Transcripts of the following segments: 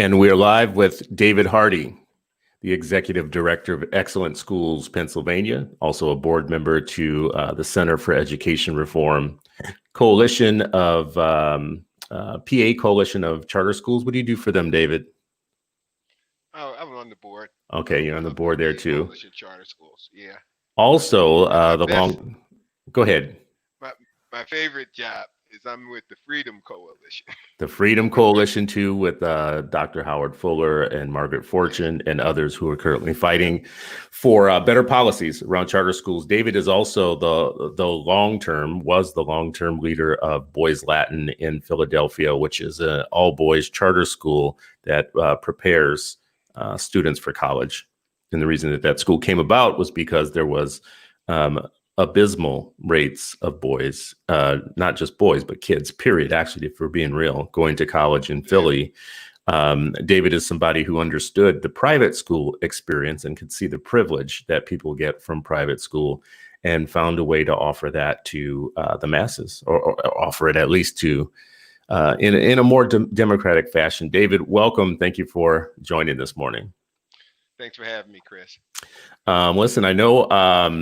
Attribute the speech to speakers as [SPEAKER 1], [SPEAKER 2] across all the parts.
[SPEAKER 1] And we're live with David Hardy, the Executive Director of Excellent Schools Pennsylvania, also a board member to the Center for Education Reform Coalition of PA Coalition of Charter Schools. What do you do for them, David?
[SPEAKER 2] Oh, I'm on the board
[SPEAKER 1] Okay, you're on the
[SPEAKER 2] of the
[SPEAKER 1] board there
[SPEAKER 2] PA
[SPEAKER 1] too.
[SPEAKER 2] Coalition Charter Schools. Yeah,
[SPEAKER 1] Also,
[SPEAKER 2] and
[SPEAKER 1] the long. Go ahead.
[SPEAKER 2] my my favorite job is I'm with the Freedom Coalition.
[SPEAKER 1] The Freedom Coalition, too, with Dr. Howard Fuller and Margaret
[SPEAKER 2] Yeah,
[SPEAKER 1] Fortune and others who are currently fighting for better policies around charter schools. David is also was the long-term leader of Boys Latin in Philadelphia, which is an all-boys charter school that prepares students for college. And the reason that school came about was because there was abysmal rates of boys, not just boys, but kids, period, actually, if we're being real, going to college in
[SPEAKER 2] yeah.
[SPEAKER 1] Philly. David is somebody who understood the private school experience and could see the privilege that people get from private school and found a way to offer that to the masses, or offer it at least to in a more democratic fashion. David, welcome. Thank you for joining this morning.
[SPEAKER 2] Thanks for having me, Chris.
[SPEAKER 1] Listen, I know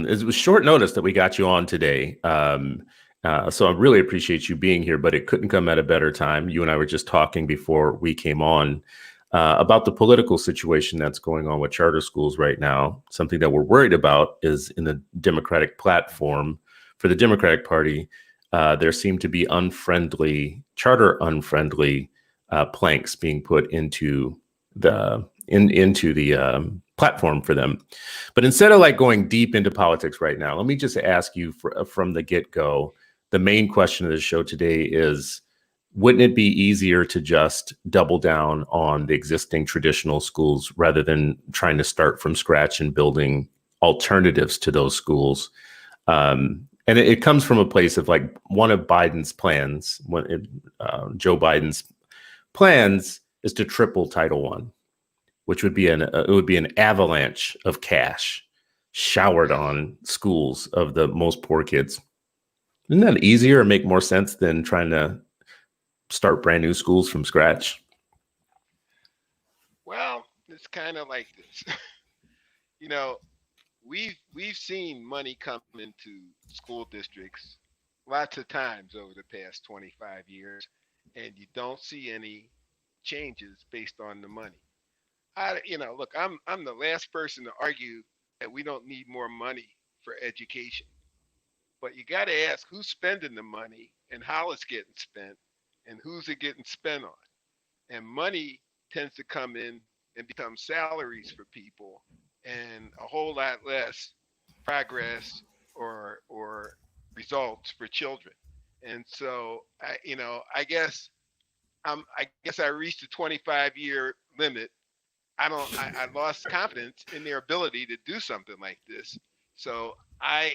[SPEAKER 1] it was short notice that we got you on today. So I really appreciate you being here, but it couldn't come at a better time. You and I were just talking before we came on about the political situation that's going on with charter schools right now. Something that we're worried about is in the Democratic platform for the Democratic Party. There seem to be charter unfriendly planks being put into the platform for them. But instead of going deep into politics right now, let me just ask you from the get-go, the main question of the show today is, wouldn't it be easier to just double down on the existing traditional schools rather than trying to start from scratch and building alternatives to those schools? And it comes from a place of one of Biden's plans, Joe Biden's plans is to triple Title I, which would be an avalanche of cash showered on schools of the most poor kids. Isn't that easier or make more sense than trying to start brand new schools from scratch?
[SPEAKER 2] Well, it's kind of like this. you know, we've seen money come into school districts lots of times over the past 25 years, and you don't see any changes based on the money. Look, I'm the last person to argue that we don't need more money for education. But you got to ask who's spending the money and how it's getting spent and who's it getting spent on. And money tends to come in and become salaries for people and a whole lot less progress or results for children. And so I guess I reached the 25-year limit. I lost confidence in their ability to do something like this. So I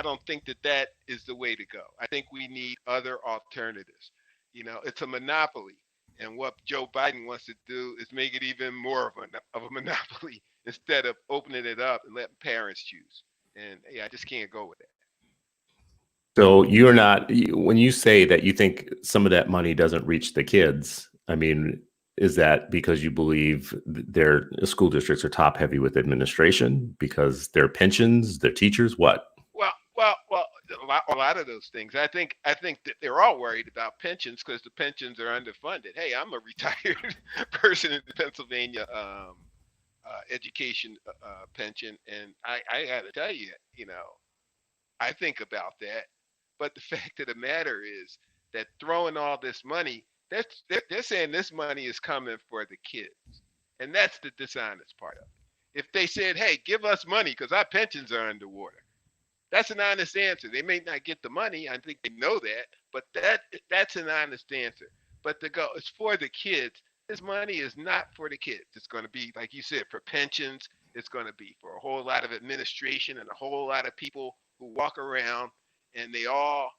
[SPEAKER 2] don't think that is the way to go. I think we need other alternatives. It's a monopoly. And what Joe Biden wants to do is make it even more of a monopoly instead of opening it up and letting parents choose. And yeah, I just can't go with that.
[SPEAKER 1] So when you say that you think some of that money doesn't reach the kids, I mean, is that because you believe their school districts are top heavy with administration, because their pensions, their teachers, what?
[SPEAKER 2] Well, a lot of those things. I think that they're all worried about pensions because the pensions are underfunded. Hey, I'm a retired person in the Pennsylvania education pension, and I got to tell you, I think about that. But the fact of the matter is that throwing all this money, they're saying this money is coming for the kids, and that's the dishonest part of it. If they said, "Hey, give us money because our pensions are underwater," that's an honest answer. They may not get the money. I think they know that, but that's an honest answer. But to go, it's for the kids. This money is not for the kids. It's going to be, like you said, for pensions. It's going to be for a whole lot of administration and a whole lot of people who walk around, and they all,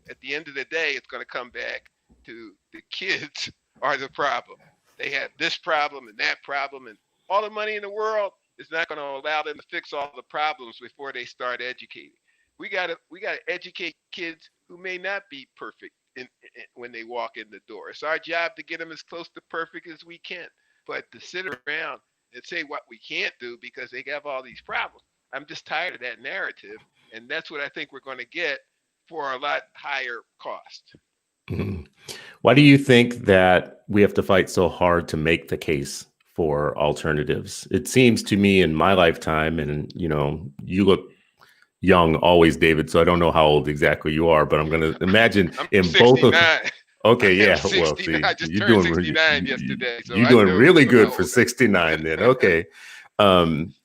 [SPEAKER 2] at the end of the day, it's going to come back to the kids are the problem. They have this problem and that problem, and all the money in the world is not going to allow them to fix all the problems before they start educating. We got to educate kids who may not be perfect when they walk in the door. It's our job to get them as close to perfect as we can. But to sit around and say what we can't do because they have all these problems, I'm just tired of that narrative. And that's what I think we're going to get for a lot higher cost.
[SPEAKER 1] Mhm. Why do you think that we have to fight so hard to make the case for alternatives? It seems to me in my lifetime, and you look young always, David, so I don't know how old exactly you are, but I'm going to imagine
[SPEAKER 2] I'm
[SPEAKER 1] in both of
[SPEAKER 2] 69.
[SPEAKER 1] okay,
[SPEAKER 2] I'm
[SPEAKER 1] yeah, well,
[SPEAKER 2] 69.
[SPEAKER 1] see,
[SPEAKER 2] I just turned 69 yesterday, so
[SPEAKER 1] you're
[SPEAKER 2] I
[SPEAKER 1] doing
[SPEAKER 2] know
[SPEAKER 1] really
[SPEAKER 2] how
[SPEAKER 1] good for
[SPEAKER 2] old I am.
[SPEAKER 1] 69 then. Okay.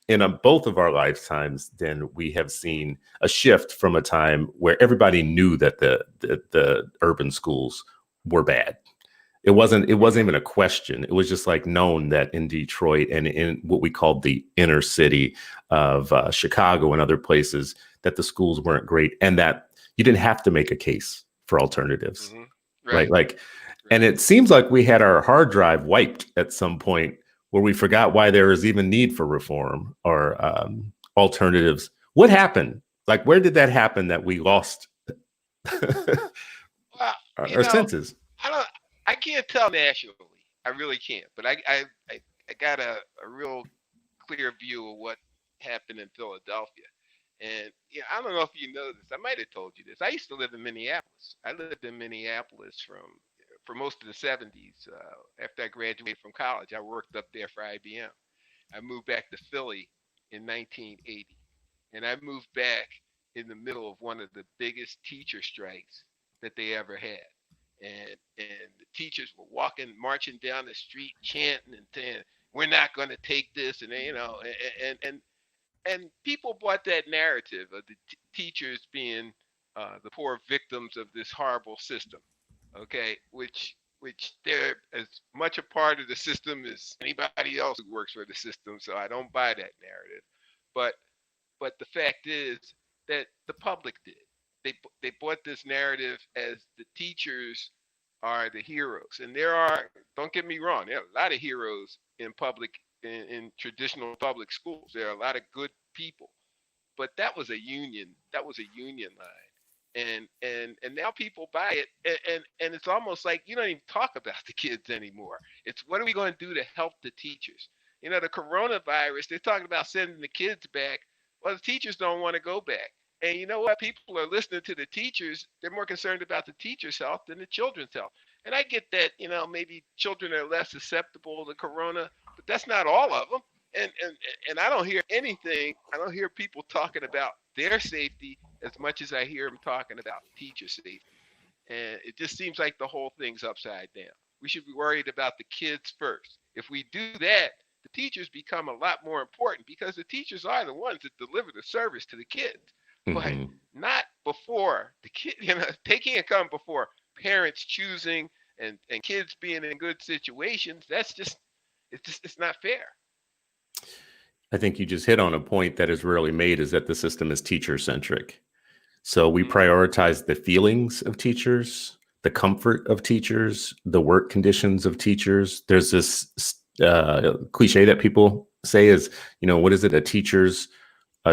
[SPEAKER 1] In both of our lifetimes, then we have seen a shift from a time where everybody knew that the urban schools were bad. It wasn't even a question. It was just like known that in Detroit and in what we called the inner city of Chicago and other places, that the schools weren't great and that you didn't have to make a case for alternatives, right?
[SPEAKER 2] Right.
[SPEAKER 1] Like, and it seems like we had our hard drive wiped at some point where we forgot why there was even need for reform or alternatives. What happened? Like, where did that happen that we lost
[SPEAKER 2] Well,
[SPEAKER 1] our senses?
[SPEAKER 2] I can't tell nationally. I really can't. But I got a real clear view of what happened in Philadelphia. And I don't know if you know this. I might have told you this. I used to live in Minneapolis. I lived in Minneapolis for most of the 70s. After I graduated from college, I worked up there for IBM. I moved back to Philly in 1980, and I moved back in the middle of one of the biggest teacher strikes that they ever had. And the teachers were marching down the street, chanting and saying, "We're not going to take this," and and people bought that narrative of the teachers being the poor victims of this horrible system. Okay, which they're as much a part of the system as anybody else who works for the system. So I don't buy that narrative. But the fact is that the public did. They bought this narrative as the teachers are the heroes, and don't get me wrong, there are a lot of heroes in traditional public schools. There are a lot of good people, but that was a union. That was a union line, and now people buy it, and it's almost like you don't even talk about the kids anymore. It's what are we going to do to help the teachers? The coronavirus. They're talking about sending the kids back. Well, the teachers don't want to go back. And you know what? People are listening to the teachers. They're more concerned about the teachers' health than the children's health. And I get that, maybe children are less susceptible to corona, but that's not all of them. And I don't hear anything. I don't hear people talking about their safety as much as I hear them talking about teacher safety. And it just seems like the whole thing's upside down. We should be worried about the kids first. If we do that, the teachers become a lot more important because the teachers are the ones that deliver the service to the kids. But not before the kid, they can't come before parents choosing and kids being in good situations. It's not fair.
[SPEAKER 1] I think you just hit on a point that is rarely made, is that the system is teacher centric. So we prioritize the feelings of teachers, the comfort of teachers, the work conditions of teachers. There's this cliche that people say is, what is it? A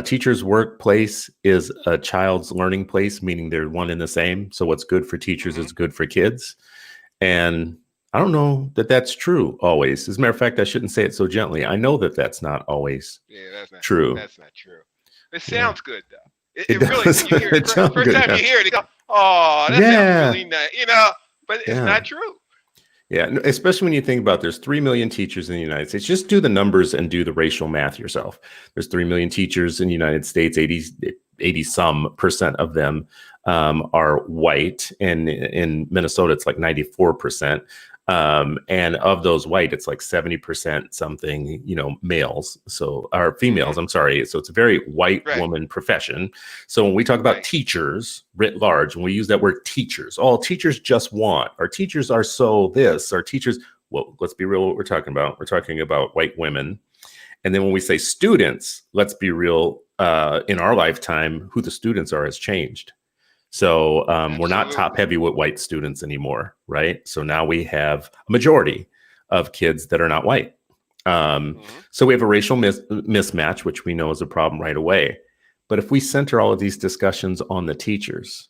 [SPEAKER 1] teacher's workplace is a child's learning place, meaning they're one and the same. So what's good for teachers is good for kids. And I don't know that that's true always. As a matter of fact, I shouldn't say it so gently. I know that that's not always true.
[SPEAKER 2] That's not true. It sounds good, though. It
[SPEAKER 1] does.
[SPEAKER 2] really, when you hear it, first time you hear it, you go, "Oh, that sounds really nice," but it's not true.
[SPEAKER 1] Yeah, especially when you think about there's 3 million teachers in the United States. Just do the numbers and do the racial math yourself. There's 3 million teachers in the United States. 80 some percent of them are white. And in Minnesota, it's like 94%. And of those white, it's like 70% something, males. So, or females, I'm sorry. So it's a very white woman profession. So when we talk about teachers writ large, when we use that word teachers, all teachers just want, our teachers are so this, our teachers, well, let's be real what we're talking about. We're talking about white women. And then when we say students, let's be real, in our lifetime, who the students are has changed. So we're not top heavy with white students anymore, right? So now we have a majority of kids that are not white. So we have a racial mismatch, which we know is a problem right away. But if we center all of these discussions on the teachers,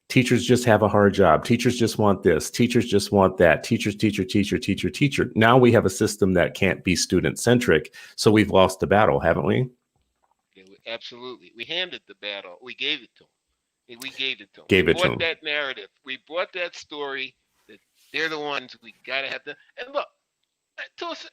[SPEAKER 1] Teachers just have a hard job. Teachers just want this. Teachers just want that. Teachers, teacher, teacher, teacher, teacher. Now we have a system that can't be student centric. So we've lost the battle, haven't we?
[SPEAKER 2] Yeah, absolutely. We handed the battle. We gave it to them. We gave it to them. We
[SPEAKER 1] Gave it to
[SPEAKER 2] bought
[SPEAKER 1] them.
[SPEAKER 2] that narrative. We bought that story that they're the ones we gotta have to. And look, to us,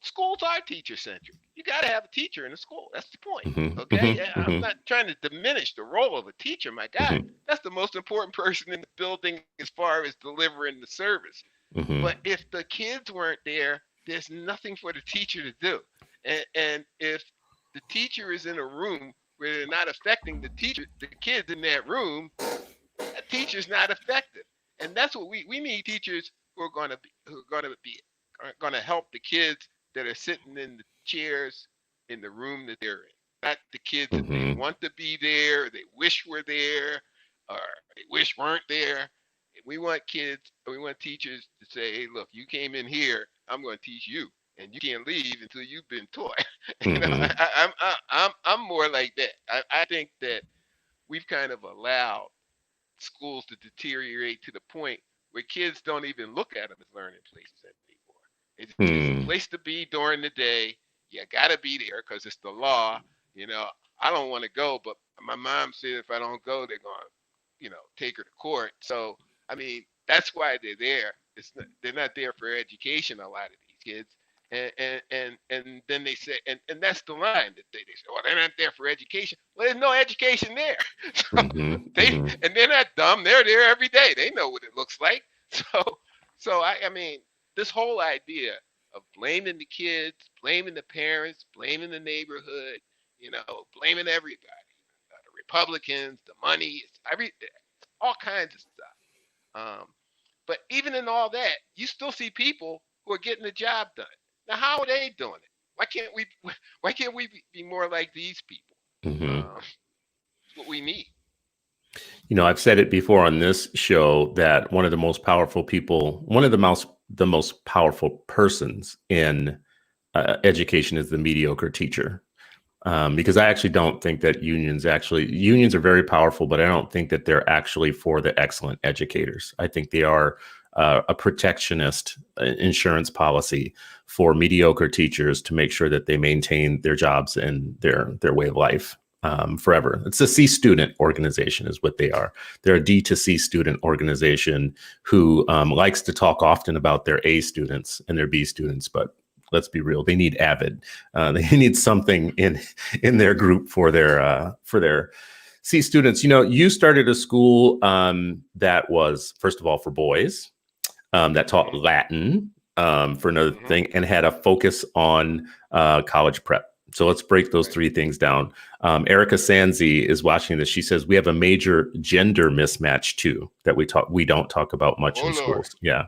[SPEAKER 2] schools are teacher centric. You gotta have a teacher in a school. That's the point.
[SPEAKER 1] Mm-hmm,
[SPEAKER 2] Okay,
[SPEAKER 1] mm-hmm,
[SPEAKER 2] I'm
[SPEAKER 1] mm-hmm,
[SPEAKER 2] not trying to diminish the role of a teacher. My God,
[SPEAKER 1] mm-hmm,
[SPEAKER 2] that's the most important person in the building as far as delivering the service.
[SPEAKER 1] mm-hmm,
[SPEAKER 2] But if the kids weren't there, there's nothing for the teacher to do. And if the teacher is in a room where they're not affecting the kids in that room, that teacher's not effective. And that's what we need teachers who are going to help the kids that are sitting in the chairs in the room that they're in. Not the kids that they
[SPEAKER 1] mm-hmm,
[SPEAKER 2] want to be there, they wish were there, or they wish weren't there. We want teachers to say, hey, look, you came in here, I'm going to teach you. And you can't leave until you've been taught.
[SPEAKER 1] mm-hmm,
[SPEAKER 2] I'm more like that. I think that we've kind of allowed schools to deteriorate to the point where kids don't even look at them as learning places anymore. It's a
[SPEAKER 1] mm-hmm,
[SPEAKER 2] place to be during the day. You got to be there because it's the law. You know, I don't want to go, but my mom said if I don't go, they're going to, take her to court. So, I mean, that's why they're there. They're not there for education, a lot of these kids. And then they say, and that's the line that they say, well, they're not there for education. Well, there's no education there. So
[SPEAKER 1] mm-hmm.
[SPEAKER 2] they're not dumb. They're there every day. They know what it looks like. So I mean, this whole idea of blaming the kids, blaming the parents, blaming the neighborhood, blaming everybody, the Republicans, the money, all kinds of stuff. But even in all that, you still see people who are getting the job done. Now, how are they doing it? Why can't we? Why can't we be more like these people?
[SPEAKER 1] Mm-hmm.
[SPEAKER 2] It's what we need.
[SPEAKER 1] I've said it before on this show that one of the most powerful people, one of the most powerful persons in education is the mediocre teacher. Because I actually don't think that unions are very powerful, but I don't think that they're actually for the excellent educators. I think they are a protectionist insurance policy for mediocre teachers to make sure that they maintain their jobs and their way of life forever. It's a C student organization is what they are. They're a D to C student organization who likes to talk often about their A students and their B students, but let's be real. They need Avid. They need something in their group for their C students. You started a school that was, first of all, for boys, that taught
[SPEAKER 2] Mm-hmm.
[SPEAKER 1] Latin for another
[SPEAKER 2] Mm-hmm.
[SPEAKER 1] thing, and had a focus on college prep. So let's break those
[SPEAKER 2] Right.
[SPEAKER 1] three things down. Erica Sanzi is watching this. She says we have a major gender mismatch too that we don't talk about much
[SPEAKER 2] Oh
[SPEAKER 1] in
[SPEAKER 2] Lord.
[SPEAKER 1] schools. Yeah.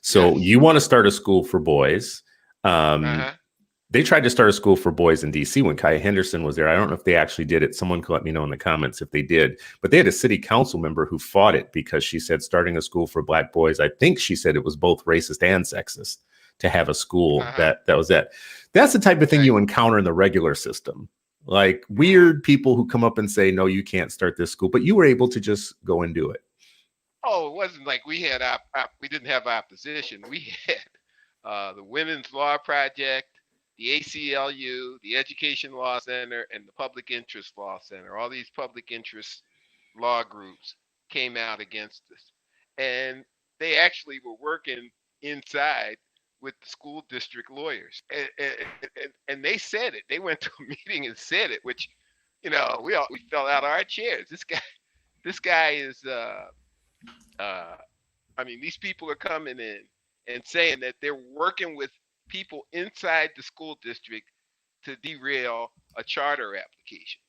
[SPEAKER 1] So
[SPEAKER 2] Yes.
[SPEAKER 1] you want to start a school for boys. Um,
[SPEAKER 2] Uh-huh.
[SPEAKER 1] they tried to start a school for boys in DC when Kaya Henderson was there. I don't know if they actually did it. Someone could let me know in the comments if they did. But they had a city council member who fought it because she said starting a school for black boys, I think she said it was both racist and sexist to have a school
[SPEAKER 2] Uh-huh.
[SPEAKER 1] that was that. That's the type of thing
[SPEAKER 2] Right.
[SPEAKER 1] you encounter in the regular system. Like
[SPEAKER 2] Mm-hmm.
[SPEAKER 1] weird people who come up and say, no, you can't start this school, but you were able to just go and do it.
[SPEAKER 2] Oh, it wasn't like we didn't have opposition. We had the Women's Law Project, the ACLU, the Education Law Center, and the Public Interest Law Center. All these public interest law groups came out against us. And they actually were working inside with the school district lawyers. And they said it. They went to a meeting and said it, which, we fell out of our chairs. This guy is, uh, I mean, these people are coming in and saying that they're working with people inside the school district to derail a charter application.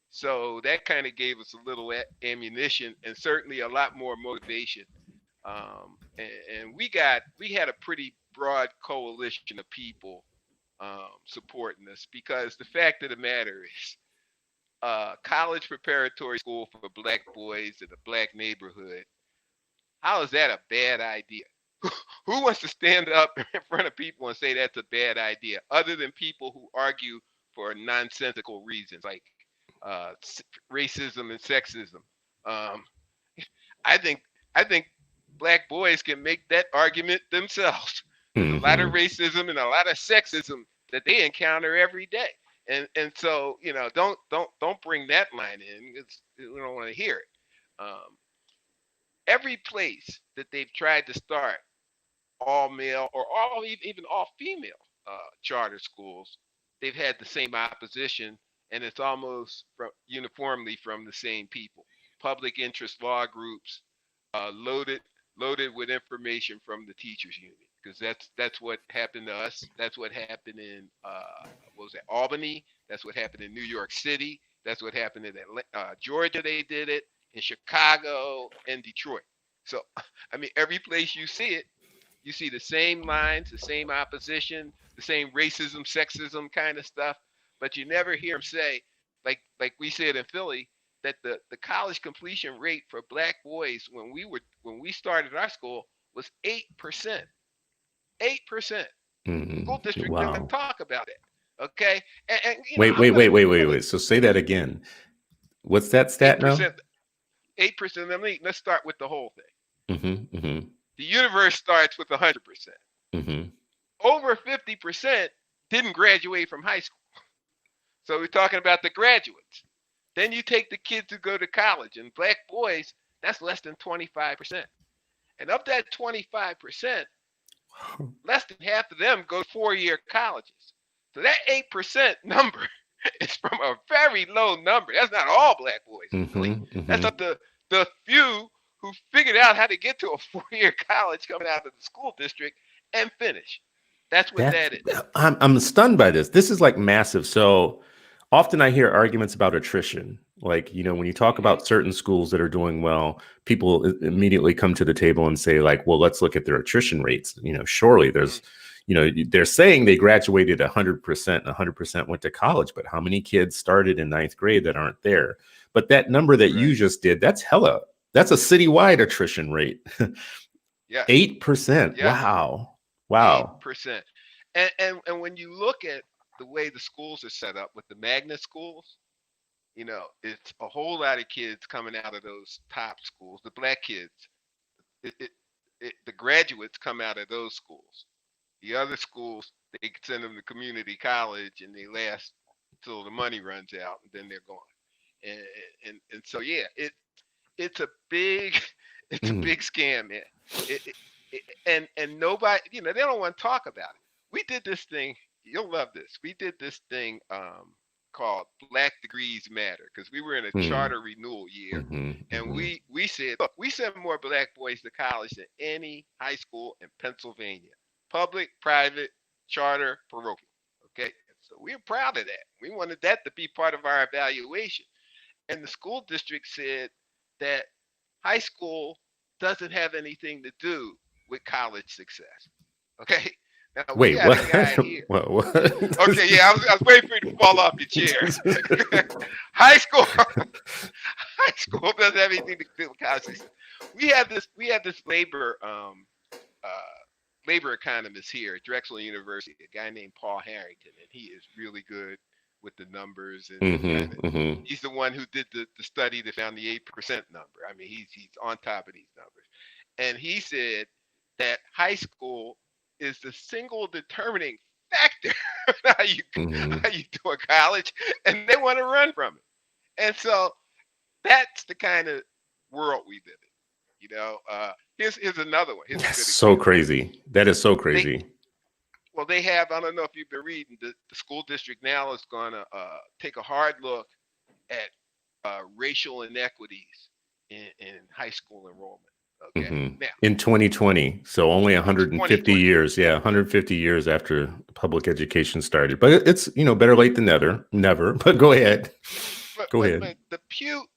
[SPEAKER 2] So that kind of gave us a little ammunition and certainly a lot more motivation. And we had a pretty broad coalition of people supporting us because the fact of the matter is, college preparatory school for black boys in a black neighborhood. How is that a bad idea? Who wants to stand up in front of people and say that's a bad idea, other than people who argue for nonsensical reasons like uh, racism and sexism? Um, I think I think black boys can make that argument themselves. There's a lot of
[SPEAKER 1] Hmm.
[SPEAKER 2] racism and a lot of sexism that they encounter every day. And so, don't bring that line in. We don't want to hear it. Every place that they've tried to start all male or all even all female charter schools, they've had the same opposition, and it's almost uniformly from the same people. Public interest law groups, loaded with information from the teachers union, because that's what happened to us. That's what happened in what was it, Albany. That's what happened in New York City. That's what happened in Georgia. They did it in Chicago and Detroit. So I mean, every place you see it, you see the same lines, the same opposition, the same racism, sexism kind of stuff, but you never hear them say, like we said in Philly, that the college completion rate for black boys when we started our school was 8%. 8%.
[SPEAKER 1] Hmm.
[SPEAKER 2] School district didn't
[SPEAKER 1] Wow.
[SPEAKER 2] talk about it. Okay, and
[SPEAKER 1] Wait,
[SPEAKER 2] I'm
[SPEAKER 1] wait,
[SPEAKER 2] gonna
[SPEAKER 1] wait, wait,
[SPEAKER 2] I'm
[SPEAKER 1] wait,
[SPEAKER 2] gonna
[SPEAKER 1] wait. So say that again. What's that
[SPEAKER 2] eight
[SPEAKER 1] stat now?
[SPEAKER 2] percent 8%. Let's start with the whole thing.
[SPEAKER 1] Hmm. Hmm.
[SPEAKER 2] The universe starts with 100%.
[SPEAKER 1] Hmm.
[SPEAKER 2] Over 50% didn't graduate from high school. So we're talking about the graduates. Then you take the kids who go to college, and black boys, that's less than 25%. And of that 25%, less than half of them go to 4-year colleges. So that 8% number is from a very low number. That's not all black boys, Billy.
[SPEAKER 1] Hmm.
[SPEAKER 2] That's
[SPEAKER 1] Hmm.
[SPEAKER 2] up to the few who figured out how to get to a 4-year college coming out of the school district and finish. That's what
[SPEAKER 1] That
[SPEAKER 2] that is.
[SPEAKER 1] I'm stunned by this. This is like massive. So often I hear arguments about attrition. Like, when you talk
[SPEAKER 2] Mm-hmm.
[SPEAKER 1] about certain schools that are doing well, people immediately come to the table and say, like, well, let's look at their attrition rates. Surely
[SPEAKER 2] Mm-hmm.
[SPEAKER 1] they're saying they graduated 100%, 100% went to college, but how many kids started in ninth grade that aren't there? But that number that you
[SPEAKER 2] Right.
[SPEAKER 1] just did, that's a citywide attrition rate.
[SPEAKER 2] Yes.
[SPEAKER 1] 8%.
[SPEAKER 2] Yes.
[SPEAKER 1] Wow.
[SPEAKER 2] Eight
[SPEAKER 1] Wow.
[SPEAKER 2] percent. And when you look at the way the schools are set up with the magnet schools, it's a whole lot of kids coming out of those top schools. The black kids, it, it, the graduates come out of those schools. The other schools, they send them to community college and they last till the money runs out and then they're gone. And so yeah, it's a big it's a
[SPEAKER 1] Mm.
[SPEAKER 2] big scam, man. And nobody, they don't want to talk about it. We did this thing. You'll love this. We did this thing called Black Degrees Matter, because we were in a
[SPEAKER 1] Mm.
[SPEAKER 2] charter renewal year,
[SPEAKER 1] Mhm,
[SPEAKER 2] and
[SPEAKER 1] mhm.
[SPEAKER 2] we said, look, we send more black boys to college than any high school in Pennsylvania, public, private, charter, parochial. Okay, so we're proud of that. We wanted that to be part of our evaluation, and the school district said that high school doesn't have anything to do with college success. Okay. Now we
[SPEAKER 1] Wait,
[SPEAKER 2] got
[SPEAKER 1] what?
[SPEAKER 2] a guy here.
[SPEAKER 1] What?
[SPEAKER 2] Okay, yeah, I was waiting for you to fall off your chair. high school, high school doesn't have anything to do with college success. We have this labor economist here at Drexel University, a guy named Paul Harrington, and he is really good with the numbers and kind
[SPEAKER 1] Mhm,
[SPEAKER 2] of.
[SPEAKER 1] mhm.
[SPEAKER 2] He's the one who did the study that found the 8% number. I mean, he's on top of these numbers, and he said that high school is the single determining factor how you
[SPEAKER 1] Mhm.
[SPEAKER 2] how you do a college, and they want to run from it. And so that's the kind of world we live in. Here's another one. Here's a
[SPEAKER 1] That's
[SPEAKER 2] good
[SPEAKER 1] so
[SPEAKER 2] example.
[SPEAKER 1] crazy. That is so
[SPEAKER 2] They
[SPEAKER 1] crazy.
[SPEAKER 2] well, they have. I don't know if you've been reading. The school district now is going to take a hard look at racial inequities in high school enrollment. Okay,
[SPEAKER 1] Mhm.
[SPEAKER 2] now
[SPEAKER 1] In 2020, so only
[SPEAKER 2] in
[SPEAKER 1] 150
[SPEAKER 2] 2020.
[SPEAKER 1] years. Yeah, 150 years after public education started. But it's, better late than never. Never. But go ahead.
[SPEAKER 2] But
[SPEAKER 1] Go
[SPEAKER 2] but
[SPEAKER 1] ahead.
[SPEAKER 2] but the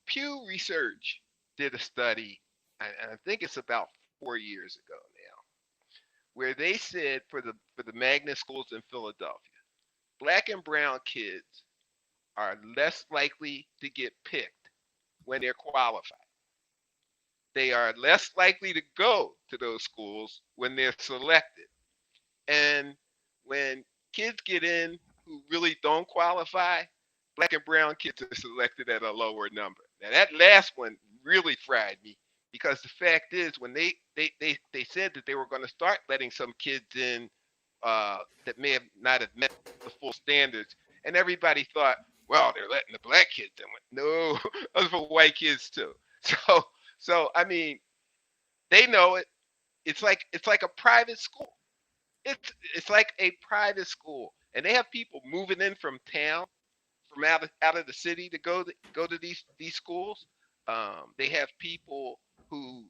[SPEAKER 2] Pew Research did a study, and I think it's about 4 years ago now, where they said for the magnet schools in Philadelphia, black and brown kids are less likely to get picked when they're qualified. They are less likely to go to those schools when they're selected. And when kids get in who really don't qualify, black and brown kids are selected at a lower number. Now, that last one really fried me because the fact is, when they said that they were going to start letting some kids in that may have not have met the full standards, and everybody thought, well, they're letting the black kids in. No, those for white kids too. So, I mean, they know it. It's like a private school. It's like a private school, and they have people moving in from town, from out of the city to go to these schools. They have people who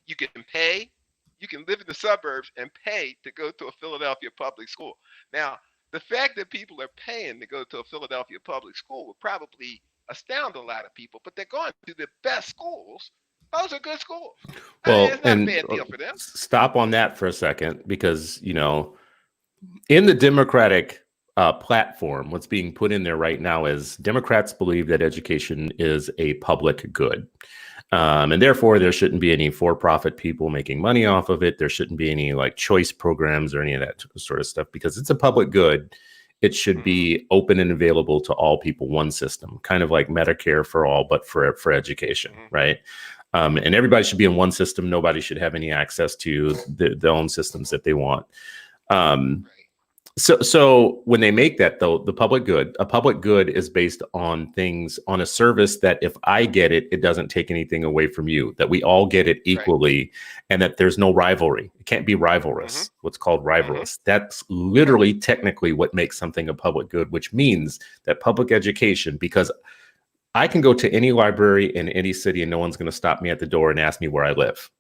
[SPEAKER 2] you can pay. You can live in the suburbs and pay to go to a Philadelphia public school. Now, the fact that people are paying to go to a Philadelphia public school would probably astound a lot of people, but they're going to the best schools. Those are good schools. I mean,
[SPEAKER 1] Well,
[SPEAKER 2] it's not a
[SPEAKER 1] and
[SPEAKER 2] bad deal for them.
[SPEAKER 1] stop on that for a second, because, in the Democratic platform, what's being put in there right now is Democrats believe that education is a public good. And therefore, there shouldn't be any for-profit people making money off of it. There shouldn't be any like choice programs or any of that sort of stuff, because it's a public good. It should be open and available to all people, one system, kind of like Medicare for all, but for education, right? And everybody should be in one system. Nobody should have any access to their own systems that they want. So when they make that, though, a public good is based on things, on a service that if I get it, it doesn't take anything away from you, that we all get it equally, and that there's no rivalry. It can't be rivalrous, what's called rivalrous. That's literally technically what makes something a public good, which means that public education, because I can go to any library in any city and no one's going to stop me at the door and ask me where I live.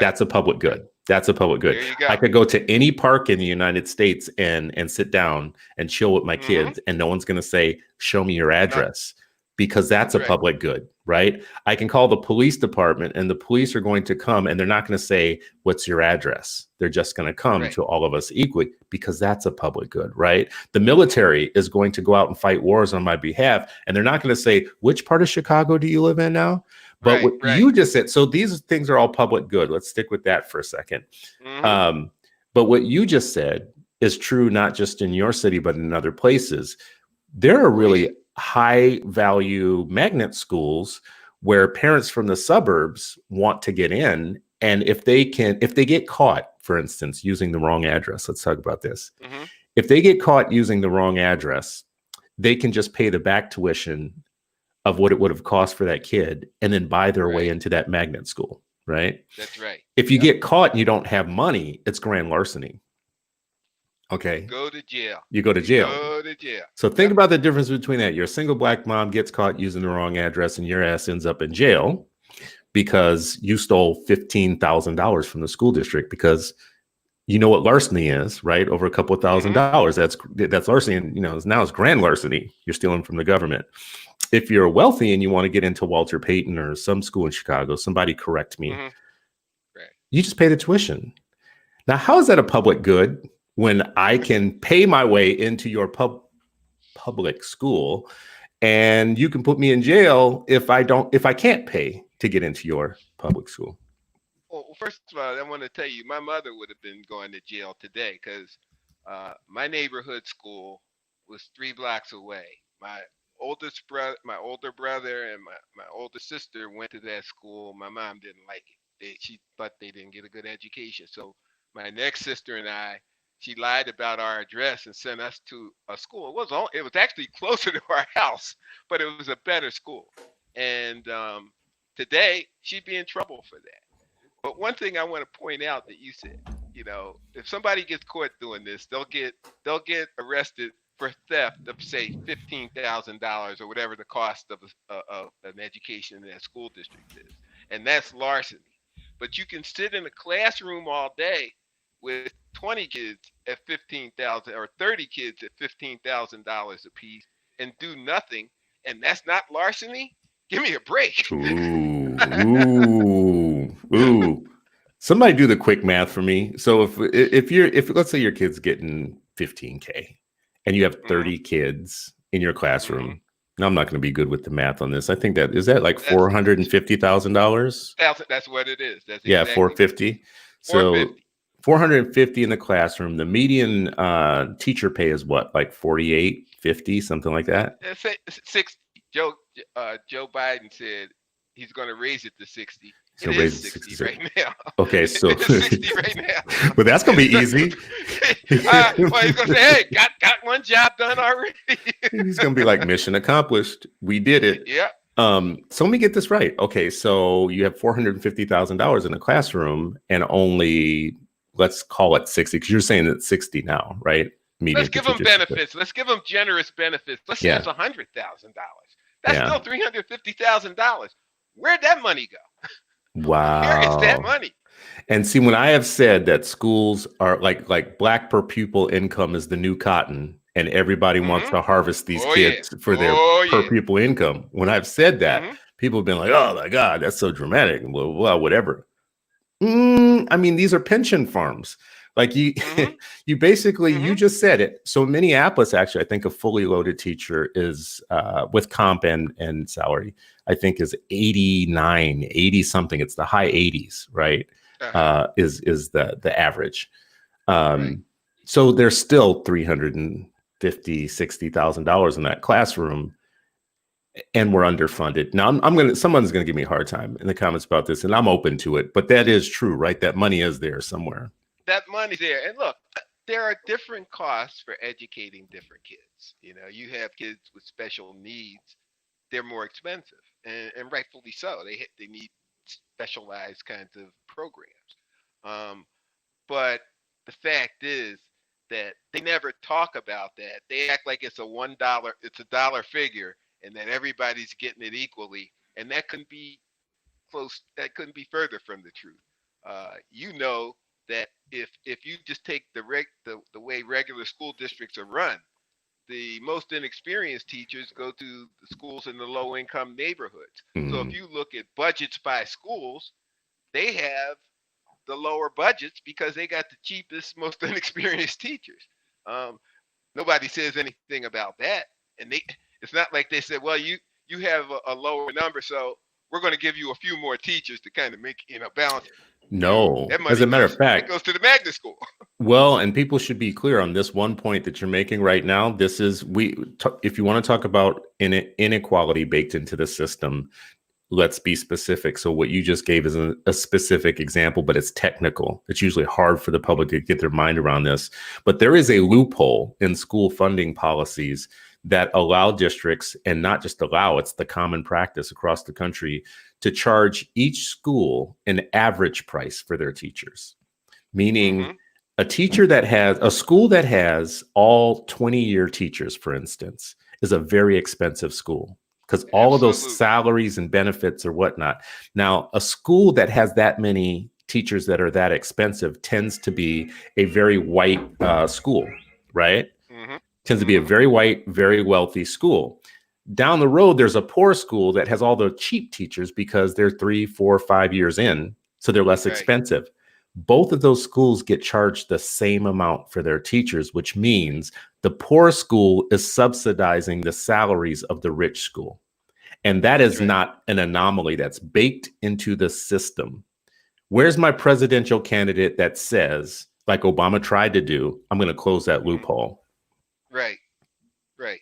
[SPEAKER 1] That's a public good. That's a public good.
[SPEAKER 2] There you go.
[SPEAKER 1] I could go to any park in the United States and sit down and chill with my kids, and no one's going to say, show me your address, because that's a public good, right? I can call the police department and the police are going to come, and they're not going to say, what's your address? They're just going to come to all of us equally, because that's a public good, right? The military is going to go out and fight wars on my behalf, and they're not going to say, which part of Chicago do you live in now? But what you just said, so these things are all public good. Let's stick with that for a second. But what you just said is true, not just in your city, but in other places. There are really high value magnet schools where parents from the suburbs want to get in. And if they get caught, for instance, using the wrong address, let's talk about this. If they get caught using the wrong address, they can just pay the back tuition of what it would have cost for that kid and then buy their way into that magnet school, right?
[SPEAKER 2] That's right.
[SPEAKER 1] If you get caught and you don't have money, it's grand larceny. Okay.
[SPEAKER 2] Go to jail.
[SPEAKER 1] You go to jail.
[SPEAKER 2] Go to jail.
[SPEAKER 1] So think about the difference between that. You're a single black mom, gets caught using the wrong address, and your ass ends up in jail because you stole $15,000 from the school district, because you know what larceny is, right? Over a couple of $1,000. That's larceny. And, now it's grand larceny. You're stealing from the government. If you're wealthy and you want to get into Walter Payton or some school in Chicago, somebody correct me. You just pay the tuition. Now, how is that a public good when I can pay my way into your public school, and you can put me in jail if I can't pay to get into your public school?
[SPEAKER 2] Well, first of all, I want to tell you, my mother would have been going to jail today, because my neighborhood school was 3 blocks away. My older brother, and my older sister went to that school. My mom didn't like it. She thought they didn't get a good education. So my next sister and I, she lied about our address and sent us to a school. It was actually closer to our house, but it was a better school. And today she'd be in trouble for that. But one thing I want to point out that you said, if somebody gets caught doing this, they'll get arrested for theft of, say, $15,000 or whatever the cost of an education in that school district is, and that's larceny. But you can sit in a classroom all day with 20 kids at $15,000 or 30 kids at $15,000 a piece and do nothing, and that's not larceny? Give me a break.
[SPEAKER 1] Ooh. Somebody do the quick math for me. So if let's say your kid's getting $15K and you have 30 kids in your classroom. Now, I'm not going to be good with the math on this. I think is that like $450,000?
[SPEAKER 2] That's what it is. That's
[SPEAKER 1] exactly. 450. So 450 in the classroom. The median teacher pay is what, like 48, 50, something like that?
[SPEAKER 2] 60. Joe Biden said he's going to raise it to 60.
[SPEAKER 1] He's
[SPEAKER 2] It
[SPEAKER 1] gonna
[SPEAKER 2] is
[SPEAKER 1] raise it to
[SPEAKER 2] 60
[SPEAKER 1] 66.
[SPEAKER 2] right now.
[SPEAKER 1] Okay, so
[SPEAKER 2] It is 60 right now.
[SPEAKER 1] but that's gonna be
[SPEAKER 2] So,
[SPEAKER 1] easy.
[SPEAKER 2] well, he's gonna say, "Hey, got one job done already."
[SPEAKER 1] He's gonna be like, mission accomplished. We did it.
[SPEAKER 2] Yeah.
[SPEAKER 1] So let me get this right. Okay, so you have $450,000 in a classroom, and only let's call it 60 because you're saying it's 60 now, right? Median
[SPEAKER 2] Let's
[SPEAKER 1] for
[SPEAKER 2] give them
[SPEAKER 1] teachers.
[SPEAKER 2] benefits. Let's give them generous benefits. Let's say
[SPEAKER 1] Yeah,
[SPEAKER 2] it's $100,000. That's
[SPEAKER 1] yeah.
[SPEAKER 2] still $350,000. Where'd that money go? Where is that
[SPEAKER 1] Wow.
[SPEAKER 2] money?
[SPEAKER 1] And see, when I have said that schools are like black per pupil income is the new cotton, and everybody wants
[SPEAKER 2] Mm-hmm.
[SPEAKER 1] to harvest these
[SPEAKER 2] Oh yeah.
[SPEAKER 1] kids for their
[SPEAKER 2] Oh
[SPEAKER 1] per
[SPEAKER 2] yeah.
[SPEAKER 1] pupil income. When I've said that,
[SPEAKER 2] Mm-hmm.
[SPEAKER 1] people have been like, "Oh my God, that's so dramatic," blah blah, blah whatever. I mean, these are pension farms. Like you,
[SPEAKER 2] Mm-hmm.
[SPEAKER 1] you basically you
[SPEAKER 2] Mm-hmm.
[SPEAKER 1] just said it. So in Minneapolis, actually, I think a fully loaded teacher is with comp and salary, I think is 89, 80 something. It's the high 80s, right?
[SPEAKER 2] Uh-huh.
[SPEAKER 1] Is the average.
[SPEAKER 2] Right.
[SPEAKER 1] Um, so there's still 350, $60,000 in that classroom, and we're underfunded. Now someone's gonna give me a hard time in the comments about this, and I'm open to it, but that is true, right? That money is there somewhere.
[SPEAKER 2] That money's there. And look, there are different costs for educating different kids. You know, you have kids with special needs, they're more expensive, and rightfully so. They need specialized kinds of programs. Um, but the fact is that they never talk about that. They act like it's it's a dollar figure, and that everybody's getting it equally, and that couldn't be close. That couldn't be further from the truth. You know that if you just take the way regular school districts are run, the most inexperienced teachers go to the schools in the low income neighborhoods. So if
[SPEAKER 1] Mm.
[SPEAKER 2] you look at budgets by schools, they have the lower budgets because they got the cheapest, most inexperienced teachers. Um, Nobody says anything about that, and it's not like they said, well, you have a lower number, so we're going to give you a few more teachers to kind of make balance. No,
[SPEAKER 1] No,
[SPEAKER 2] that
[SPEAKER 1] as
[SPEAKER 2] money
[SPEAKER 1] a matter of
[SPEAKER 2] goes that
[SPEAKER 1] fact,
[SPEAKER 2] goes to the magnet school.
[SPEAKER 1] well, and people should be clear on this one point that you're making right now. This is if you want to talk about inequality baked into the system, let's be specific. So what you just gave is a specific example, but it's technical. It's usually hard for the public to get their mind around this. But there is a loophole in school funding policies that allow districts, and not just allow, it's the common practice across the country, to charge each school an average price for their teachers. Meaning
[SPEAKER 2] Mm-hmm.
[SPEAKER 1] a school that has all 20-year teachers, for instance, is a very expensive school because all of those
[SPEAKER 2] Absolutely.
[SPEAKER 1] salaries and benefits or whatnot. Now, a school that has that many teachers that are that expensive tends to be a very white school, right?
[SPEAKER 2] Mm-hmm.
[SPEAKER 1] Tends to be a
[SPEAKER 2] Mm-hmm.
[SPEAKER 1] very white, very wealthy school. Down the road, there's a poor school that has all the cheap teachers because they're 3, 4, 5 years in, so they're less
[SPEAKER 2] Right.
[SPEAKER 1] expensive. Both of those schools get charged the same amount for their teachers, which means the poor school is subsidizing the salaries of the rich school. And that
[SPEAKER 2] That's
[SPEAKER 1] is
[SPEAKER 2] right.
[SPEAKER 1] not an anomaly, that's baked into the system. Where's my presidential candidate that says, like Obama tried to do, I'm going to close that
[SPEAKER 2] Mm-hmm.
[SPEAKER 1] loophole?
[SPEAKER 2] Right. Right.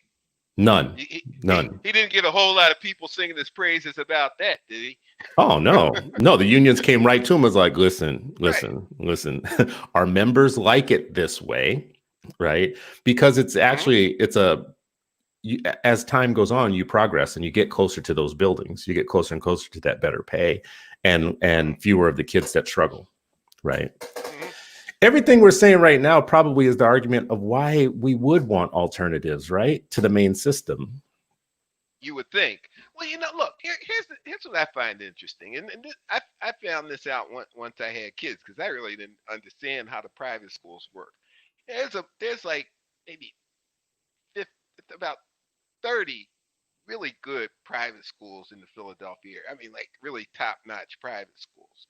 [SPEAKER 1] None.
[SPEAKER 2] He, he, he
[SPEAKER 1] None.
[SPEAKER 2] he didn't get a whole lot of people singing his praises about that, did he?
[SPEAKER 1] Oh no. The unions came right to him, was like, listen,
[SPEAKER 2] Right.
[SPEAKER 1] listen, listen. Our members like it this way, right? Because it's
[SPEAKER 2] Mm-hmm.
[SPEAKER 1] actually as time goes on, you progress and you get closer to those buildings. You get closer and closer to that better pay, and
[SPEAKER 2] Mm-hmm.
[SPEAKER 1] fewer of the kids that struggle, right?
[SPEAKER 2] Mm-hmm.
[SPEAKER 1] Everything we're saying right now probably is the argument of why we would want alternatives, right, to the main system.
[SPEAKER 2] You would think. Well, look, here's what I find interesting, and I found this out once I had kids because I really didn't understand how the private schools work. There's like maybe 50, about 30 really good private schools in the Philadelphia area. I mean, like really top notch private schools.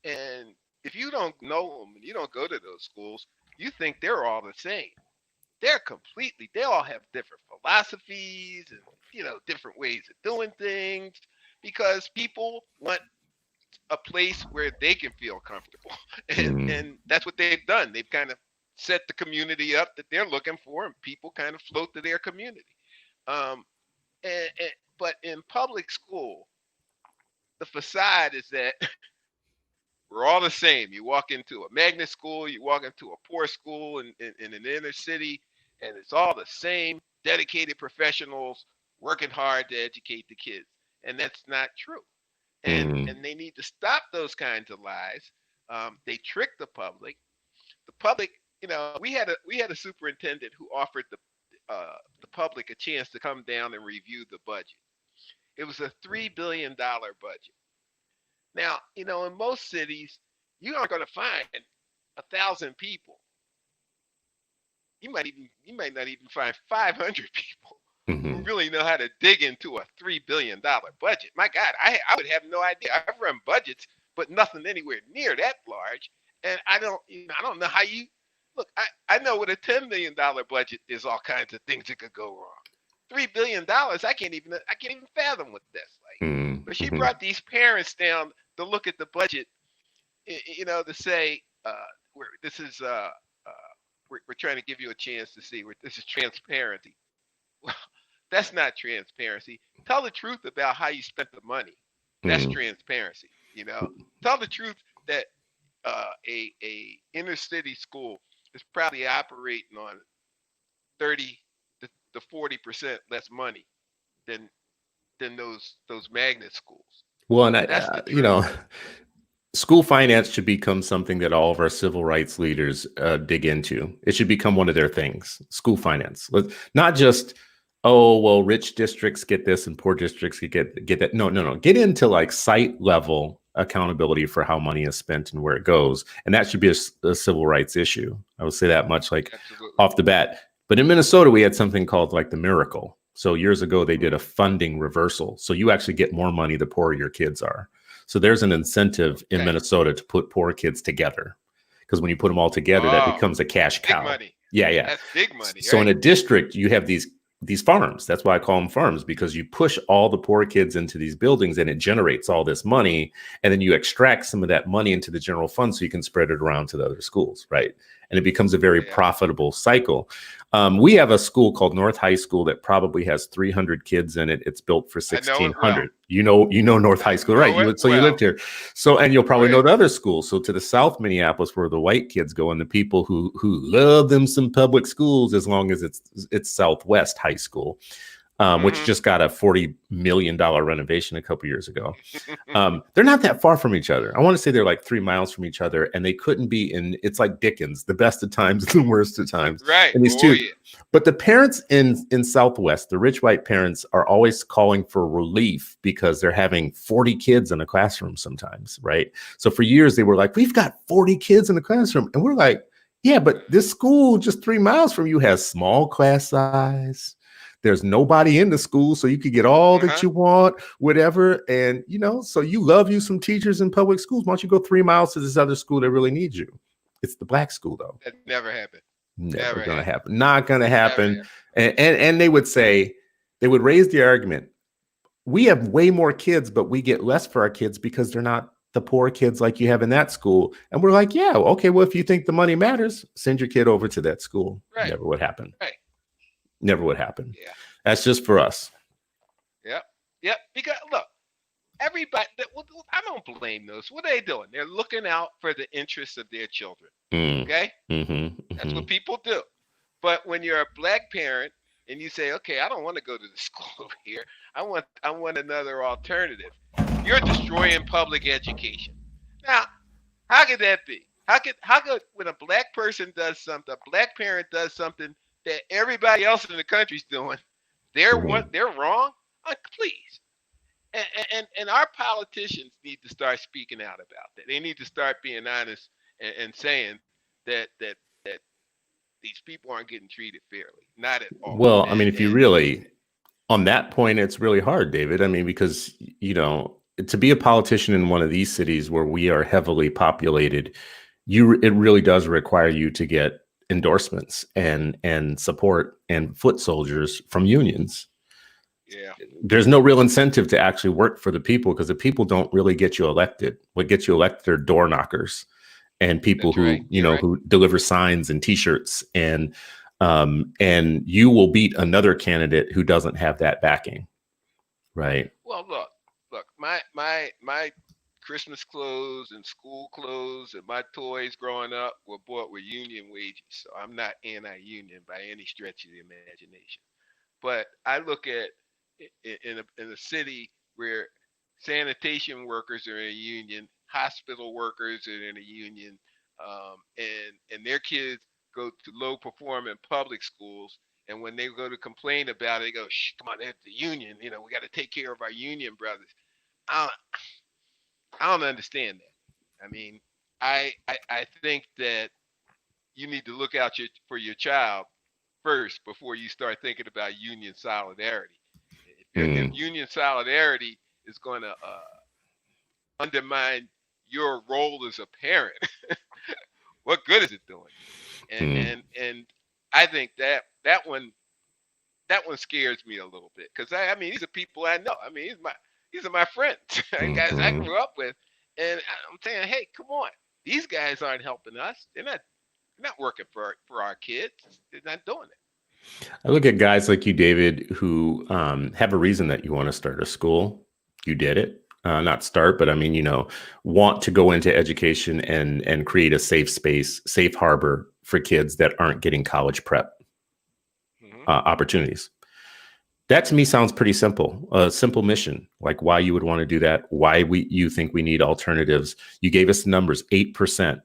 [SPEAKER 2] And if you don't know them and you don't go to those schools, you think they're all the same. They all have different philosophies and different ways of doing things because people want a place where they can feel comfortable. and
[SPEAKER 1] Mm.
[SPEAKER 2] and that's what they've done. They've kind of set the community up that they're looking for, and people kind of float to their community. um, but in public school, the facade is that we're all the same. You walk into a magnet school, you walk into a poor school in an inner city, and it's all the same dedicated professionals working hard to educate the kids. And that's not true.
[SPEAKER 1] Mm.
[SPEAKER 2] And they need to stop those kinds of lies. They trick the public. The public, we had a superintendent who offered the public a chance to come down and review the budget. It was a $3 billion budget. Now, in most cities, you aren't going to find 1,000 people. You might not even find 500 people who really know how to dig into a $3 billion budget. My God, I would have no idea. I've run budgets, but nothing anywhere near that large. And I don't know how you look. I know with a $10 million budget, there's all kinds of things that could go wrong. $3 billion, I can't even fathom what that's like. But she brought these parents down to look at the budget, to say, we're trying to give you a chance to see where this is transparency. Well, that's not transparency. Tell the truth about how you spent the money. That's transparency. Tell the truth that a inner city school is probably operating on 30 to 40% less money than those magnet schools.
[SPEAKER 1] Well, and school finance should become something that all of our civil rights leaders dig into. It should become one of their things. School finance, not just, oh, well, rich districts get this and poor districts get that. No. Get into like site level accountability for how money is spent and where it goes, and that should be a civil rights issue. I would say that much, like off the bat. But in Minnesota, we had something called like the miracle. So years ago, they did a funding reversal. So you actually get more money the poorer your kids are. So there's an incentive in Minnesota to put poor kids together, because when you put them all together, that becomes a cash cow.
[SPEAKER 2] Big money.
[SPEAKER 1] Yeah.
[SPEAKER 2] That's big money.
[SPEAKER 1] So
[SPEAKER 2] right?
[SPEAKER 1] in a district, you have these farms. That's why I call them farms, because you push all the poor kids into these buildings and it generates all this money. And then you extract some of that money into the general fund so you can spread it around to the other schools, right? And it becomes a very profitable cycle. We have a school called North High School that probably has 300 kids in it. It's built for 1,600. You know North High School, right? You lived here. So, and you'll probably know the other schools. So to the South Minneapolis, where the white kids go, and the people who love them some public schools, as long as it's Southwest High School, which just got a $40 million renovation a couple years ago. They're not that far from each other. I want to say they're like 3 miles from each other, and they couldn't be in. It's like Dickens, the best of times, the worst of times.
[SPEAKER 2] Right.
[SPEAKER 1] And these two, but the parents in Southwest, the rich white parents, are always calling for relief because they're having 40 kids in a classroom sometimes, right? So for years they were like, "We've got 40 kids in the classroom," and we're like, "Yeah, but this school just 3 miles from you has small class size. There's nobody in the school, so you could get all that you want, whatever." And, so you love you some teachers in public schools. Why don't you go 3 miles to this other school that really needs you? It's the black school, though.
[SPEAKER 2] That never happened.
[SPEAKER 1] Never going to happen. Not going to happen. And they would raise the argument, we have way more kids, but we get less for our kids because they're not the poor kids like you have in that school. And we're like, yeah, okay, well, if you think the money matters, send your kid over to that school. Right. Never would happen.
[SPEAKER 2] Right.
[SPEAKER 1] Never would happen.
[SPEAKER 2] Yeah.
[SPEAKER 1] That's just for us.
[SPEAKER 2] Yep. Because look, everybody, I don't blame those. What are they doing? They're looking out for the interests of their children. Okay? That's what people do. But when you're a black parent and you say, okay, I don't want to go to the school over here. I want another alternative. You're destroying public education. Now, how could that be? How could when a black person does something, a black parent does something that everybody else in the country's doing, they're wrong? Please. And our politicians need to start speaking out about that. They need to start being honest and saying that these people aren't getting treated fairly. Not at all.
[SPEAKER 1] Well, I mean, if you really, on that point, it's really hard, David. I mean, because, to be a politician in one of these cities where we are heavily populated, it really does require you to get endorsements and support and foot soldiers from unions.
[SPEAKER 2] Yeah.
[SPEAKER 1] There's no real incentive to actually work for the people, because the people don't really get you elected. What gets you elected are door knockers and people who deliver signs and T-shirts, and you will beat another candidate who doesn't have that backing. Right.
[SPEAKER 2] Well, look, look, my Christmas clothes and school clothes and my toys growing up were bought with union wages. So I'm not anti-union by any stretch of the imagination. But I look at in a city where sanitation workers are in a union, hospital workers are in a union, and their kids go to low performing public schools. And when they go to complain about it, they go, "Shh, come on, that's the union. You know, we got to take care of our union brothers." I I don't understand that. I mean, I think that you need to look out for your child first before you start thinking about union solidarity. If
[SPEAKER 1] Mm,
[SPEAKER 2] union solidarity is going to undermine your role as a parent, what good is it doing you?
[SPEAKER 1] mm,
[SPEAKER 2] And I think that one scares me a little bit because I mean these are people I know. I mean these are my friends, guys I
[SPEAKER 1] mhm.
[SPEAKER 2] grew up with, and I'm saying, hey, come on, these guys aren't helping us. They're not working for our kids. They're not doing it.
[SPEAKER 1] I look at guys like you, David, who have a reason that you want to start a school. You did it. Not start, but I mean, want to go into education and create a safe space, safe harbor for kids that aren't getting college prep
[SPEAKER 2] Hmm.
[SPEAKER 1] opportunities. That to me sounds pretty simple. A simple mission, like why you would want to do that, why you think we need alternatives. You gave us the numbers: 8%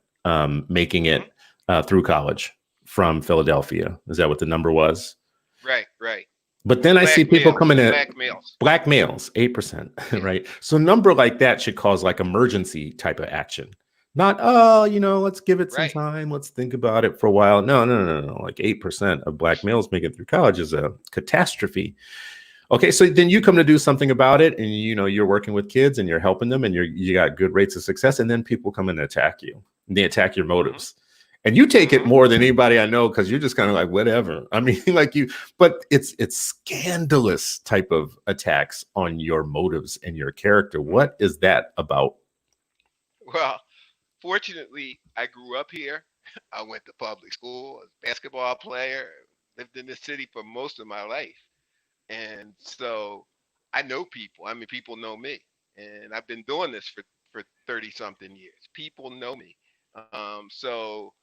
[SPEAKER 1] making
[SPEAKER 2] Hmm.
[SPEAKER 1] it through college from Philadelphia. Is that what the number was?
[SPEAKER 2] Right, right.
[SPEAKER 1] But then I see people coming in,
[SPEAKER 2] Black males.
[SPEAKER 1] black males, 8%,
[SPEAKER 2] Yeah.
[SPEAKER 1] right? So a number like that should cause like emergency type of action. Not, oh, let's give it some
[SPEAKER 2] Right.
[SPEAKER 1] time. Let's think about it for a while. No, no, no, no. Like 8% of black males making it through college is a catastrophe. Okay, so then you come to do something about it, and you're working with kids and you're helping them, and you got good rates of success, and then people come and attack you. And they attack your
[SPEAKER 2] Hmm.
[SPEAKER 1] motives. And you take it
[SPEAKER 2] Hmm.
[SPEAKER 1] more than anybody I know because you're just kind of like whatever. I mean, like but it's scandalous type of attacks on your motives and your character.
[SPEAKER 2] Hmm.
[SPEAKER 1] What is that about?
[SPEAKER 2] Well, fortunately, I grew up here. I went to public school, was a basketball player, lived in this city for most of my life. And so I know people. I mean, people know me. And I've been doing this for 30 something years. People know me. So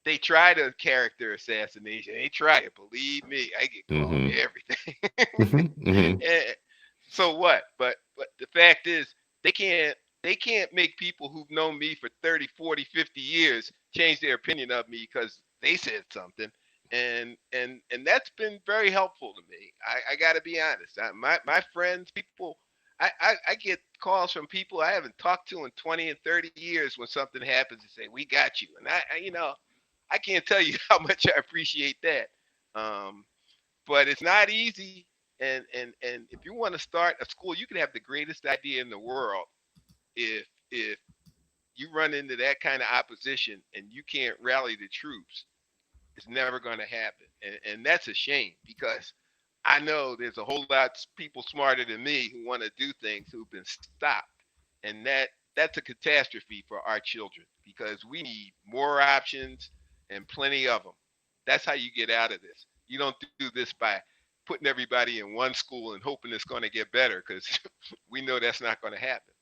[SPEAKER 2] they try to character assassination. They try it. Believe me, I get called
[SPEAKER 1] Mm-hmm.
[SPEAKER 2] everything.
[SPEAKER 1] Mm-hmm. Mm-hmm.
[SPEAKER 2] And so what? But the fact is they can't make people who've known me for 30, 40, 50 years change their opinion of me because they said something. And that's been very helpful to me. I got to be honest. My friends, people, I get calls from people I haven't talked to in 20 and 30 years when something happens and say, we got you. And I can't tell you how much I appreciate that. Um, but it's not easy. And if you want to start a school, you can have the greatest idea in the world. If you run into that kind of opposition and you can't rally the troops, it's never going to happen. And that's a shame because I know there's a whole lot of people smarter than me who want to do things who've been stopped. And that's a catastrophe for our children because we need more options and plenty of them. That's how you get out of this. You don't do this by putting everybody in one school and hoping it's going to get better because we know that's not going to happen.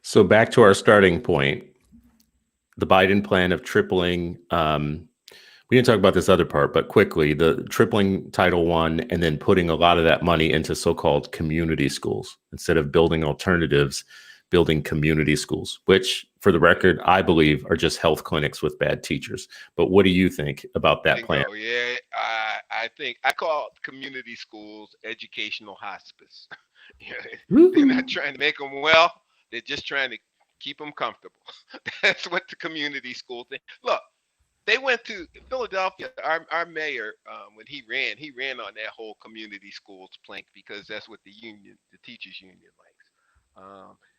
[SPEAKER 1] So back to our starting point, the Biden plan of tripling. We didn't talk about this other part, but quickly, the tripling Title I and then putting a lot of that money into so-called community schools instead of building alternatives, building community schools, which, for the record, I believe are just health clinics with bad teachers. But what do you think about that plan?
[SPEAKER 2] Bingo. Yeah, I think I call community schools educational hospice. You know, they're
[SPEAKER 1] Woo-hoo.
[SPEAKER 2] not trying to make them well. They're just trying to keep them comfortable. That's what the community school thing. Look, they went to Philadelphia. Our mayor, when he ran on that whole community schools plank because that's what the teachers union likes.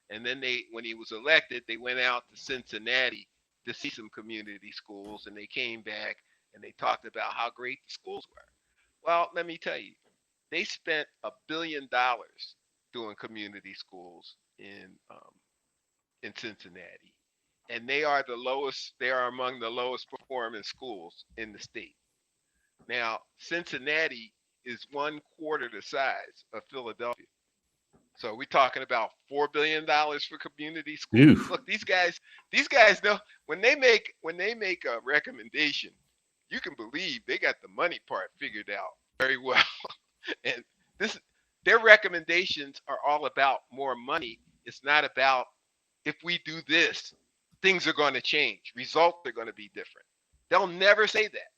[SPEAKER 2] And then when he was elected, they went out to Cincinnati to see some community schools, and they came back and they talked about how great the schools were. Well, let me tell you, they spent $1 billion doing community schools in Cincinnati, and they are the lowest. They are among the lowest performing schools in the state. Now, Cincinnati is one quarter the size of Philadelphia. So we're talking about $4 billion for community schools.
[SPEAKER 1] Oof.
[SPEAKER 2] Look, these guys know when they make a recommendation, you can believe they got the money part figured out very well. And this their recommendations are all about more money. It's not about if we do this, things are going to change, results are going to be different. They'll never say that.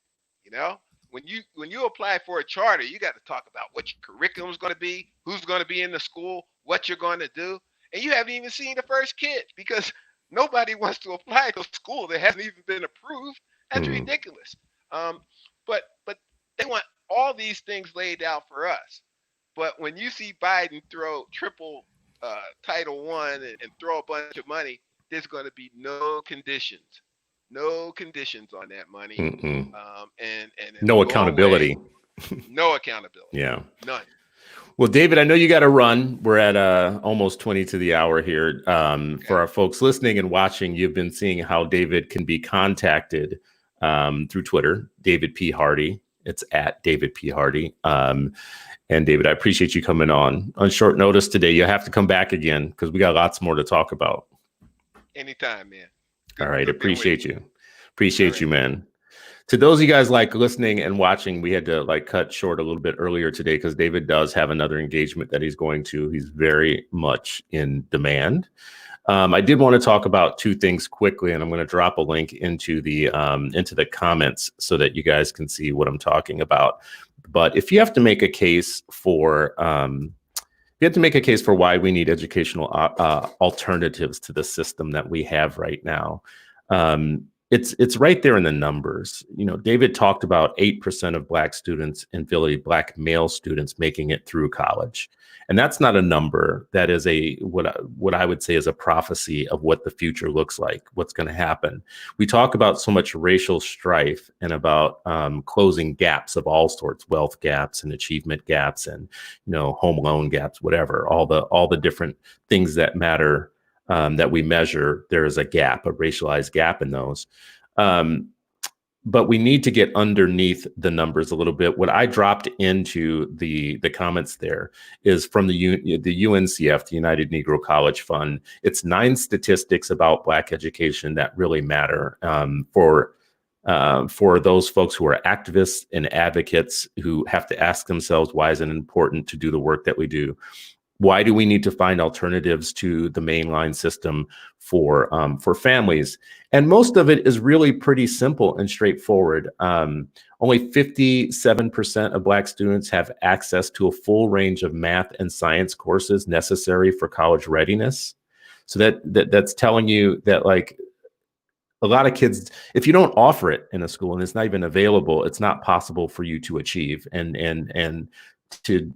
[SPEAKER 2] You know, when you apply for a charter, you got to talk about what your curriculum is going to be, who's going to be in the school, what you're going to do, and you haven't even seen the first kid because nobody wants to apply to a school that hasn't even been approved. That's ridiculous. But they want all these things laid out for us. But when you see Biden throw triple Title One and throw a bunch of money, there's going to be no conditions on that money, and
[SPEAKER 1] No accountability.
[SPEAKER 2] No accountability.
[SPEAKER 1] Yeah,
[SPEAKER 2] none.
[SPEAKER 1] Well, David, I know you got to run. We're at almost 20 to the hour here.
[SPEAKER 2] Okay.
[SPEAKER 1] For our folks listening and watching, you've been seeing how David can be contacted through Twitter, David P. Hardy. It's at David P. Hardy. And David, I appreciate you coming on short notice today. You have to come back again because we got lots more to talk about.
[SPEAKER 2] Anytime, man.
[SPEAKER 1] All right. Appreciate you. Appreciate you, man. To those of you guys like listening and watching, we had to cut short a little bit earlier today because David does have another engagement that he's going to. He's very much in demand. I did want to talk about two things quickly, and I'm going to drop a link into the comments so that you guys can see what I'm talking about. But if you have to make a case for why we need educational alternatives to the system that we have right now, it's right there in the numbers. David talked about 8% of Black students in Philly, Black male students, making it through college. And that's not a number. That is what I would say is a prophecy of what the future looks like, what's going to happen. We talk about so much racial strife and about closing gaps of all sorts, wealth gaps and achievement gaps and, home loan gaps, whatever, all the different things that matter. That we measure, there is a gap, a racialized gap in those. But we need to get underneath the numbers a little bit. What I dropped into the comments there is from the UNCF, the United Negro College Fund. It's 9 statistics about Black education that really matter for those folks who are activists and advocates who have to ask themselves, why is it important to do the work that we do? Why do we need to find alternatives to the mainline system for families? And most of it is really pretty simple and straightforward. Only 57% of Black students have access to a full range of math and science courses necessary for college readiness. So that's telling you that a lot of kids, if you don't offer it in a school and it's not even available, it's not possible for you to achieve and to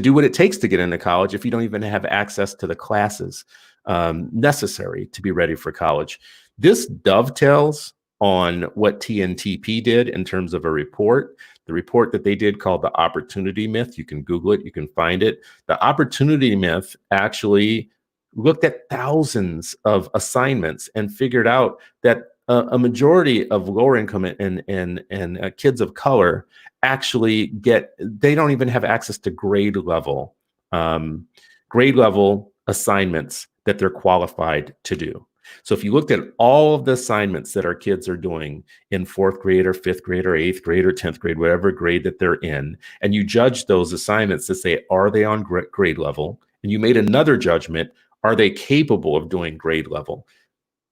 [SPEAKER 1] do what it takes to get into college if you don't even have access to the classes necessary to be ready for college. This dovetails on what TNTP did in terms of a report. The report that they did called the Opportunity Myth. You can Google it, you can find it. The Opportunity Myth actually looked at thousands of assignments and figured out that a majority of lower income and kids of color actually they don't even have access to grade level assignments that they're qualified to do. So if you looked at all of the assignments that our kids are doing in 4th grade or 5th grade or 8th grade or 10th grade, whatever grade that they're in, and you judge those assignments to say, are they on grade level? And you made another judgment, are they capable of doing grade level?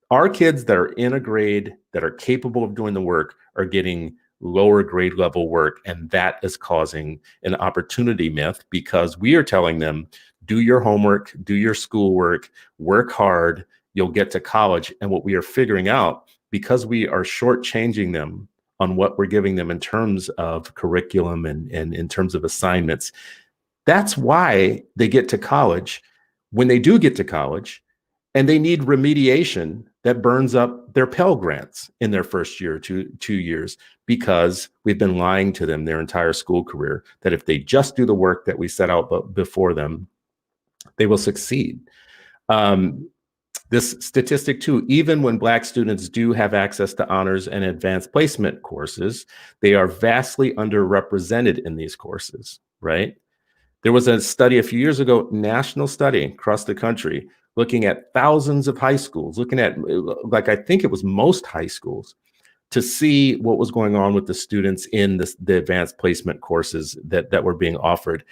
[SPEAKER 1] Our kids that are in a grade that are capable of doing the work are getting lower grade level work. And that is causing an opportunity myth because we are telling them, do your homework, do your schoolwork, work hard, you'll get to college. And what we are figuring out, because we are shortchanging them on what we're giving them in terms of curriculum and in terms of assignments, that's why they get to college. When they do get to college, and they need remediation that burns up their Pell Grants in their first year, 2 years, because we've been lying to them their entire school career that if they just do the work that we set out before them, they will succeed. This statistic too, even when Black students do have access to honors and advanced placement courses, they are vastly underrepresented in these courses, right? There was a study a few years ago, national study across the country, looking at thousands of high schools, looking at, like, I think it was most high schools, to see what was going on with the students in the advanced placement courses that were being offered.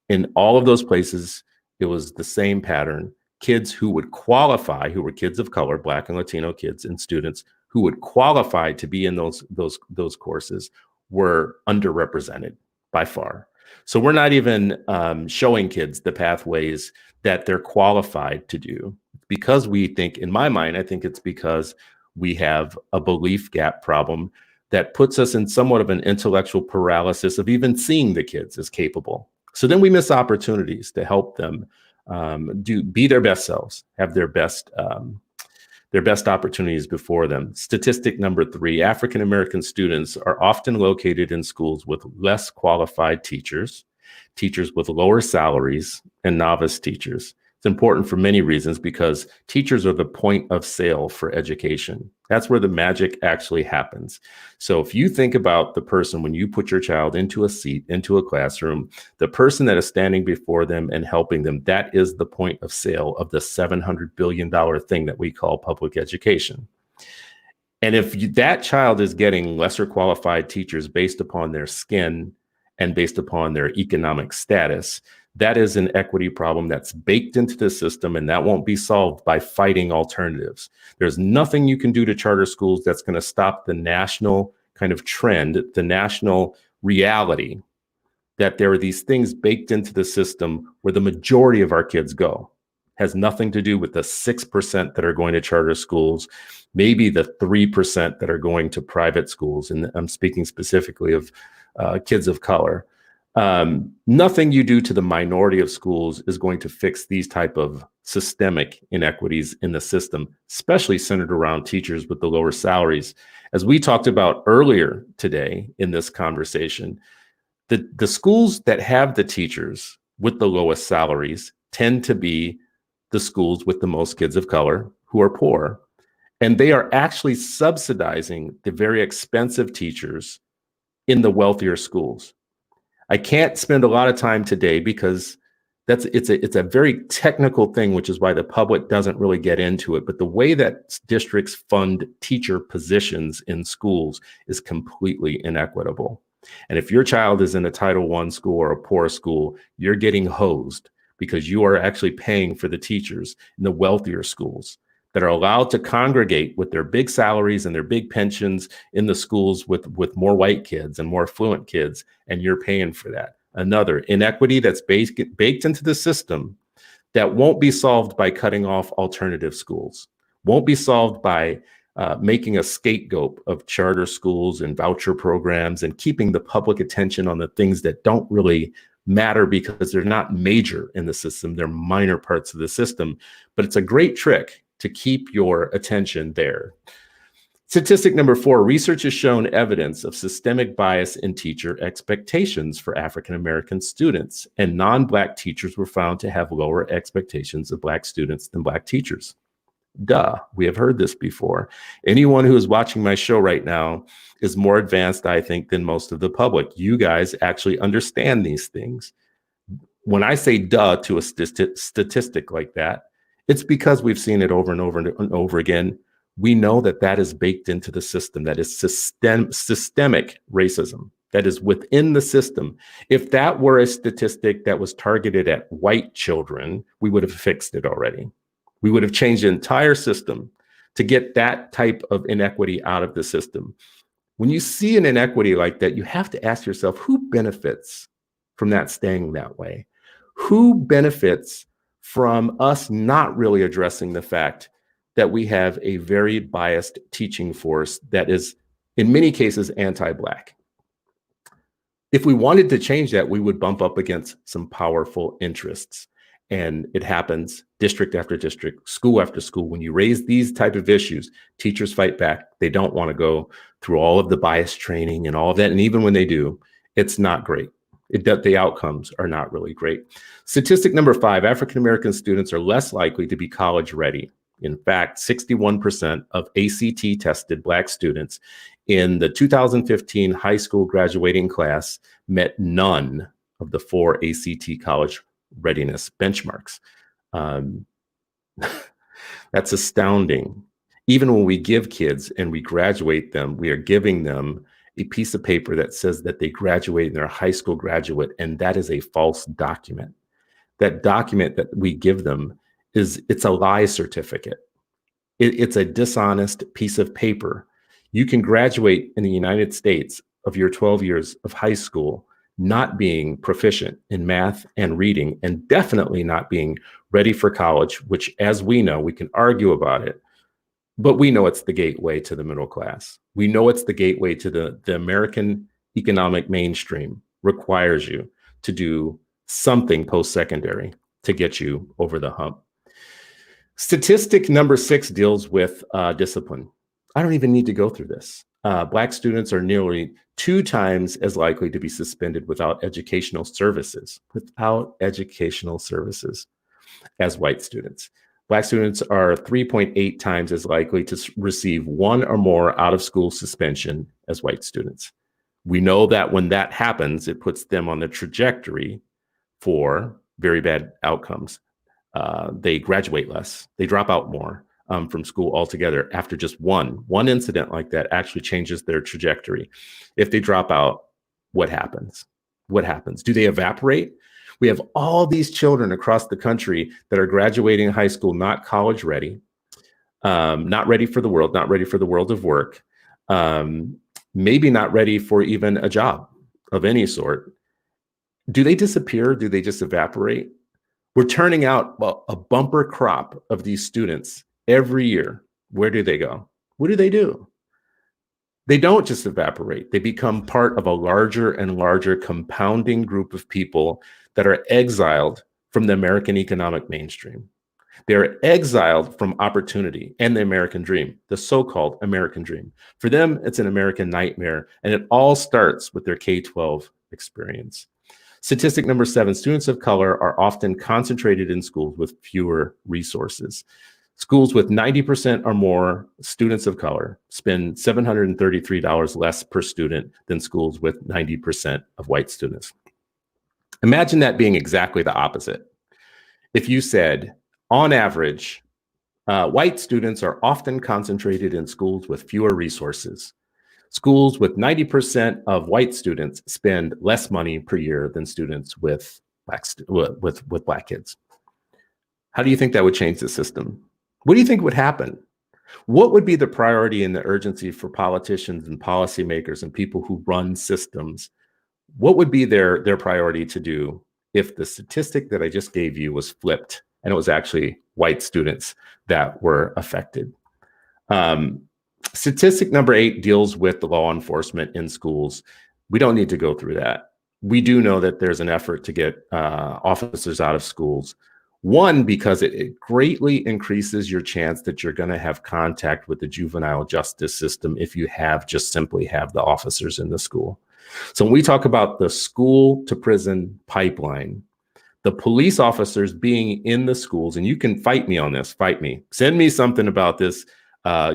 [SPEAKER 1] In all of those places, it was the same pattern. Kids who would qualify, who were kids of color, Black and Latino kids and students who would qualify to be in those courses, were underrepresented by far. So we're not even showing kids the pathways that they're qualified to do, because we think, in my mind, I think it's because we have a belief gap problem that puts us in somewhat of an intellectual paralysis of even seeing the kids as capable. So then we miss opportunities to help them be their best selves, have their best opportunities before them. Statistic number 3, African American students are often located in schools with less qualified teachers, teachers with lower salaries, and novice teachers. It's important for many reasons, because teachers are the point of sale for education. That's where the magic actually happens. So if you think about the person, when you put your child into a seat, into a classroom, the person that is standing before them and helping them, that is the point of sale of the $700 billion thing that we call public education. And if that child is getting lesser qualified teachers based upon their skin and based upon their economic status, that is an equity problem that's baked into the system, and that won't be solved by fighting alternatives. There's nothing you can do to charter schools that's going to stop the national kind of trend, the national reality that there are these things baked into the system where the majority of our kids go. Has nothing to do with the 6% that are going to charter schools, maybe the 3% that are going to private schools. And I'm speaking specifically of kids of color. Nothing you do to the minority of schools is going to fix these type of systemic inequities in the system, especially centered around teachers with the lower salaries. As we talked about earlier today in this conversation, the schools that have the teachers with the lowest salaries tend to be the schools with the most kids of color who are poor. And they are actually subsidizing the very expensive teachers in the wealthier schools. I can't spend a lot of time today because it's a very technical thing, which is why the public doesn't really get into it. But the way that districts fund teacher positions in schools is completely inequitable. And if your child is in a Title I school or a poor school, you're getting hosed because you are actually paying for the teachers in the wealthier schools that are allowed to congregate with their big salaries and their big pensions in the schools with more white kids and more affluent kids, and you're paying for that. Another inequity that's baked into the system that won't be solved by cutting off alternative schools, won't be solved by making a scapegoat of charter schools and voucher programs and keeping the public attention on the things that don't really matter because they're not major in the system, they're minor parts of the system. But it's a great trick to keep your attention there. Statistic number 4, research has shown evidence of systemic bias in teacher expectations for African American students, and non-Black teachers were found to have lower expectations of Black students than Black teachers. Duh, we have heard this before. Anyone who is watching my show right now is more advanced, I think, than most of the public. You guys actually understand these things. When I say duh to a statistic like that, it's because we've seen it over and over and over again. We know that that is baked into the system. That is systemic racism. That is within the system. If that were a statistic that was targeted at white children, we would have fixed it already. We would have changed the entire system to get that type of inequity out of the system. When you see an inequity like that, you have to ask yourself, who benefits from that staying that way? Who benefits from us not really addressing the fact that we have a very biased teaching force that is, in many cases, anti-Black? If we wanted to change that, we would bump up against some powerful interests. And it happens district after district, school after school. When you raise these type of issues, teachers fight back. They don't want to go through all of the bias training and all of that. And even when they do, it's not great. The outcomes are not really great. Statistic number 5, African American students are less likely to be college ready. In fact, 61% of ACT tested Black students in the 2015 high school graduating class met none of the 4 ACT college readiness benchmarks. Um, that's astounding. Even when we give kids and we graduate them, we are giving them a piece of paper that says that they graduate and they're a high school graduate, and that is a false document. That document that we give them it's a lie certificate. It's a dishonest piece of paper. You can graduate in the United States of your 12 years of high school not being proficient in math and reading, and definitely not being ready for college, which, as we know, we can argue about it, but we know it's the gateway to the middle class. We know it's the gateway to the American economic mainstream. Requires you to do something post-secondary to get you over the hump. Statistic number 6 deals with discipline. I don't even need to go through this. Black students are nearly 2 times as likely to be suspended without educational services, as white students. Black students are 3.8 times as likely to receive 1 or more out-of-school suspension as white students. We know that when that happens, it puts them on the trajectory for very bad outcomes. They graduate less, they drop out more from school altogether after just one incident like that actually changes their trajectory. If they drop out, what happens? What happens? Do they evaporate? We have all these children across the country that are graduating high school, not college ready, not ready for the world, not ready for the world of work, maybe not ready for even a job of any sort. Do they disappear? Do they just evaporate? We're turning out a bumper crop of these students every year. Where do they go? What do? They don't just evaporate. They become part of a larger and larger compounding group of people that are exiled from the American economic mainstream. They're exiled from opportunity and the American dream, the so-called American dream. For them, it's an American nightmare, and it all starts with their K-12 experience. Statistic number 7, students of color are often concentrated in schools with fewer resources. Schools with 90% or more students of color spend $733 less per student than schools with 90% of white students. Imagine that being exactly the opposite. If you said, on average, white students are often concentrated in schools with fewer resources. Schools with 90% of white students spend less money per year than students with black kids. How do you think that would change the system? What do you think would happen? What would be the priority and the urgency for politicians and policymakers and people who run systems? What would be their priority to do if the statistic that I just gave you was flipped and it was actually white students that were affected? Statistic number 8 deals with the law enforcement in schools. We don't need to go through that. We do know that there's an effort to get officers out of schools. One, because it greatly increases your chance that you're going to have contact with the juvenile justice system if you simply have the officers in the school. So when we talk about the school to prison pipeline, the police officers being in the schools, and you can fight me on this, fight me, send me something about this,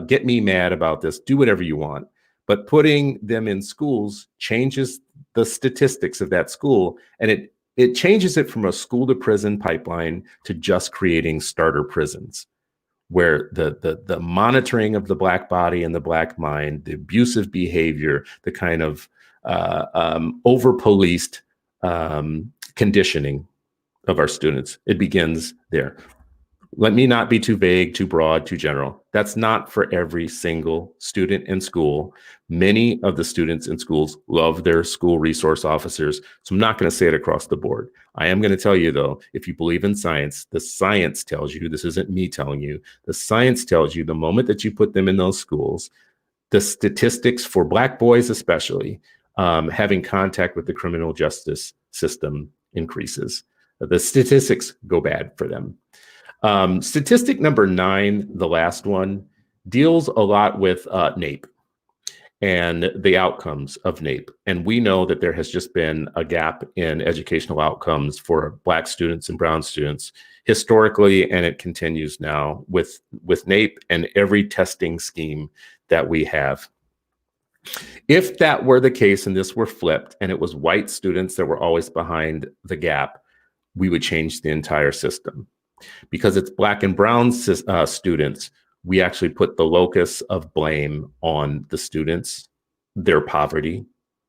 [SPEAKER 1] get me mad about this, do whatever you want. But putting them in schools changes the statistics of that school, and it changes it from a school to prison pipeline to just creating starter prisons, where the monitoring of the black body and the black mind, the abusive behavior, the kind of over-policed conditioning of our students, it begins there. Let me not be too vague, too broad, too general. That's not for every single student in school. Many of the students in schools love their school resource officers, so I'm not going to say it across the board. I am going to tell you, though, if you believe in science, the science tells you, this isn't me telling you, the science tells you the moment that you put them in those schools, the statistics for black boys especially, having contact with the criminal justice system increases. The statistics go bad for them. Statistic number 9, the last one, deals a lot with NAEP and the outcomes of NAEP. And we know that there has just been a gap in educational outcomes for black students and brown students historically, and it continues now with NAEP and every testing scheme that we have. If that were the case and this were flipped and it was white students that were always behind the gap, we would change the entire system. Because it's black and brown students, we actually put the locus of blame on the students, their poverty,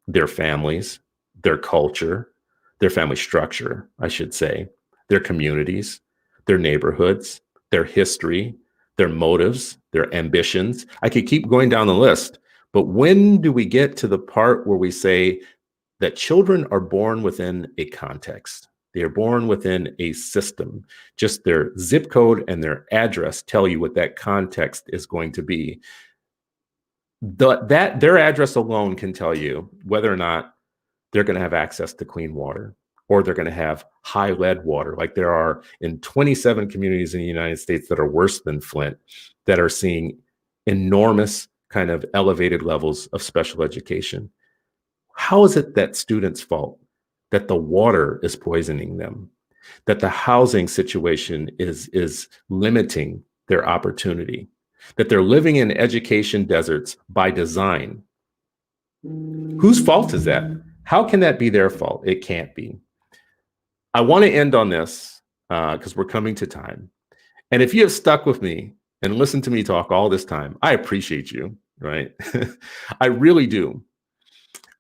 [SPEAKER 1] their families, their culture, their family structure, I should say, their communities, their neighborhoods, their history, their motives, their ambitions. I could keep going down the list. But when do we get to the part where we say that children are born within a context? They are born within a system. Just their zip code and their address tell you what that context is going to be. Their address alone can tell you whether or not they're going to have access to clean water, or they're going to have high lead water, like there are in 27 communities in the United States that are worse than Flint, that are seeing enormous kind of elevated levels of special education. How is it that students' fault that the water is poisoning them, that the housing situation is limiting their opportunity, that they're living in education deserts by design? Whose fault is that? How can that be their fault? It can't be. I want to end on this because we're coming to time. And if you have stuck with me and listened to me talk all this time, I appreciate you, right? I really do.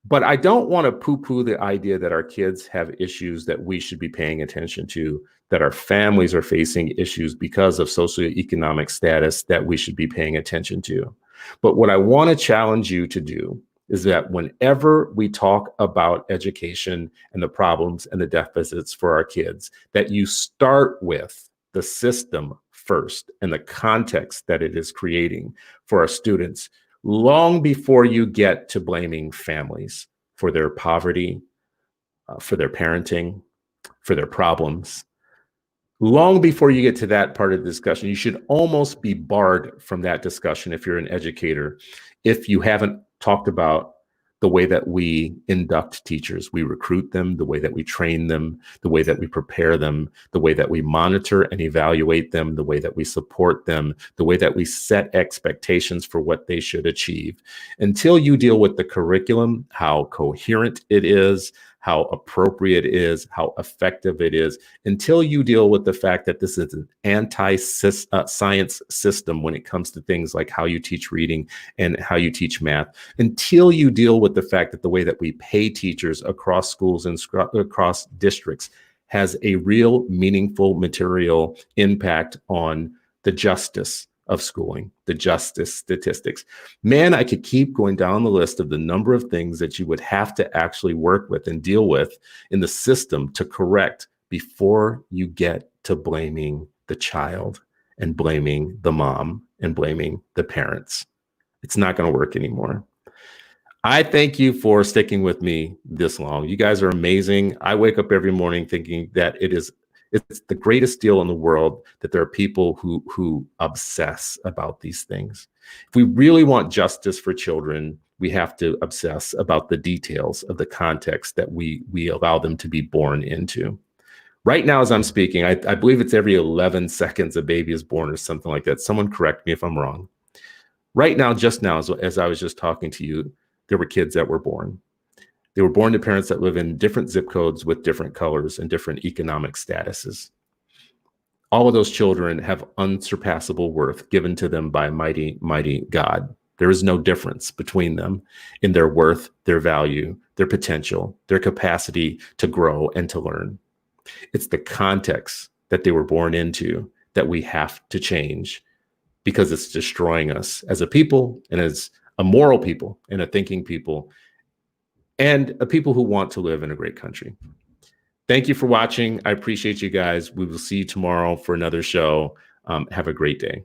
[SPEAKER 1] But I don't want to poo-poo the idea that our kids have issues that we should be paying attention to, that our families are facing issues because of socioeconomic status that we should be paying attention to. But what I want to challenge you to do is that whenever we talk about education and the problems and the deficits for our kids, that you start with the system first and the context that it is creating for our students, long before you get to blaming families for their poverty, for their parenting, for their problems. Long before you get to that part of the discussion, you should almost be barred from that discussion if you're an educator, if you haven't talked about the way that we induct teachers, we recruit them, the way that we train them, the way that we prepare them, the way that we monitor and evaluate them, the way that we support them, the way that we set expectations for what they should achieve. Until you deal with the curriculum, how coherent it is, how appropriate it is, how effective it is, until you deal with the fact that this is an anti-science system when it comes to things like how you teach reading and how you teach math, until you deal with the fact that the way that we pay teachers across schools and across districts has a real meaningful material impact on the justice of schooling, the justice statistics. Man, I could keep going down the list of the number of things that you would have to actually work with and deal with in the system to correct before you get to blaming the child and blaming the mom and blaming the parents. It's not going to work anymore. I thank you for sticking with me this long. You guys are amazing. I wake up every morning thinking that it's the greatest deal in the world that there are people who obsess about these things. If we really want justice for children, we have to obsess about the details of the context that we allow them to be born into. Right now, as I'm speaking, I believe it's every 11 seconds a baby is born or something like that. Someone correct me if I'm wrong. Right now, just now, as I was just talking to you, there were kids that were born. They were born to parents that live in different zip codes with different colors and different economic statuses. All of those children have unsurpassable worth given to them by mighty, mighty God. There is no difference between them in their worth, their value, their potential, their capacity to grow and to learn. It's the context that they were born into that we have to change, because it's destroying us as a people and as a moral people and a thinking people and a people who want to live in a great country. Thank you for watching. I appreciate you guys. We will see you tomorrow for another show. Have a great day.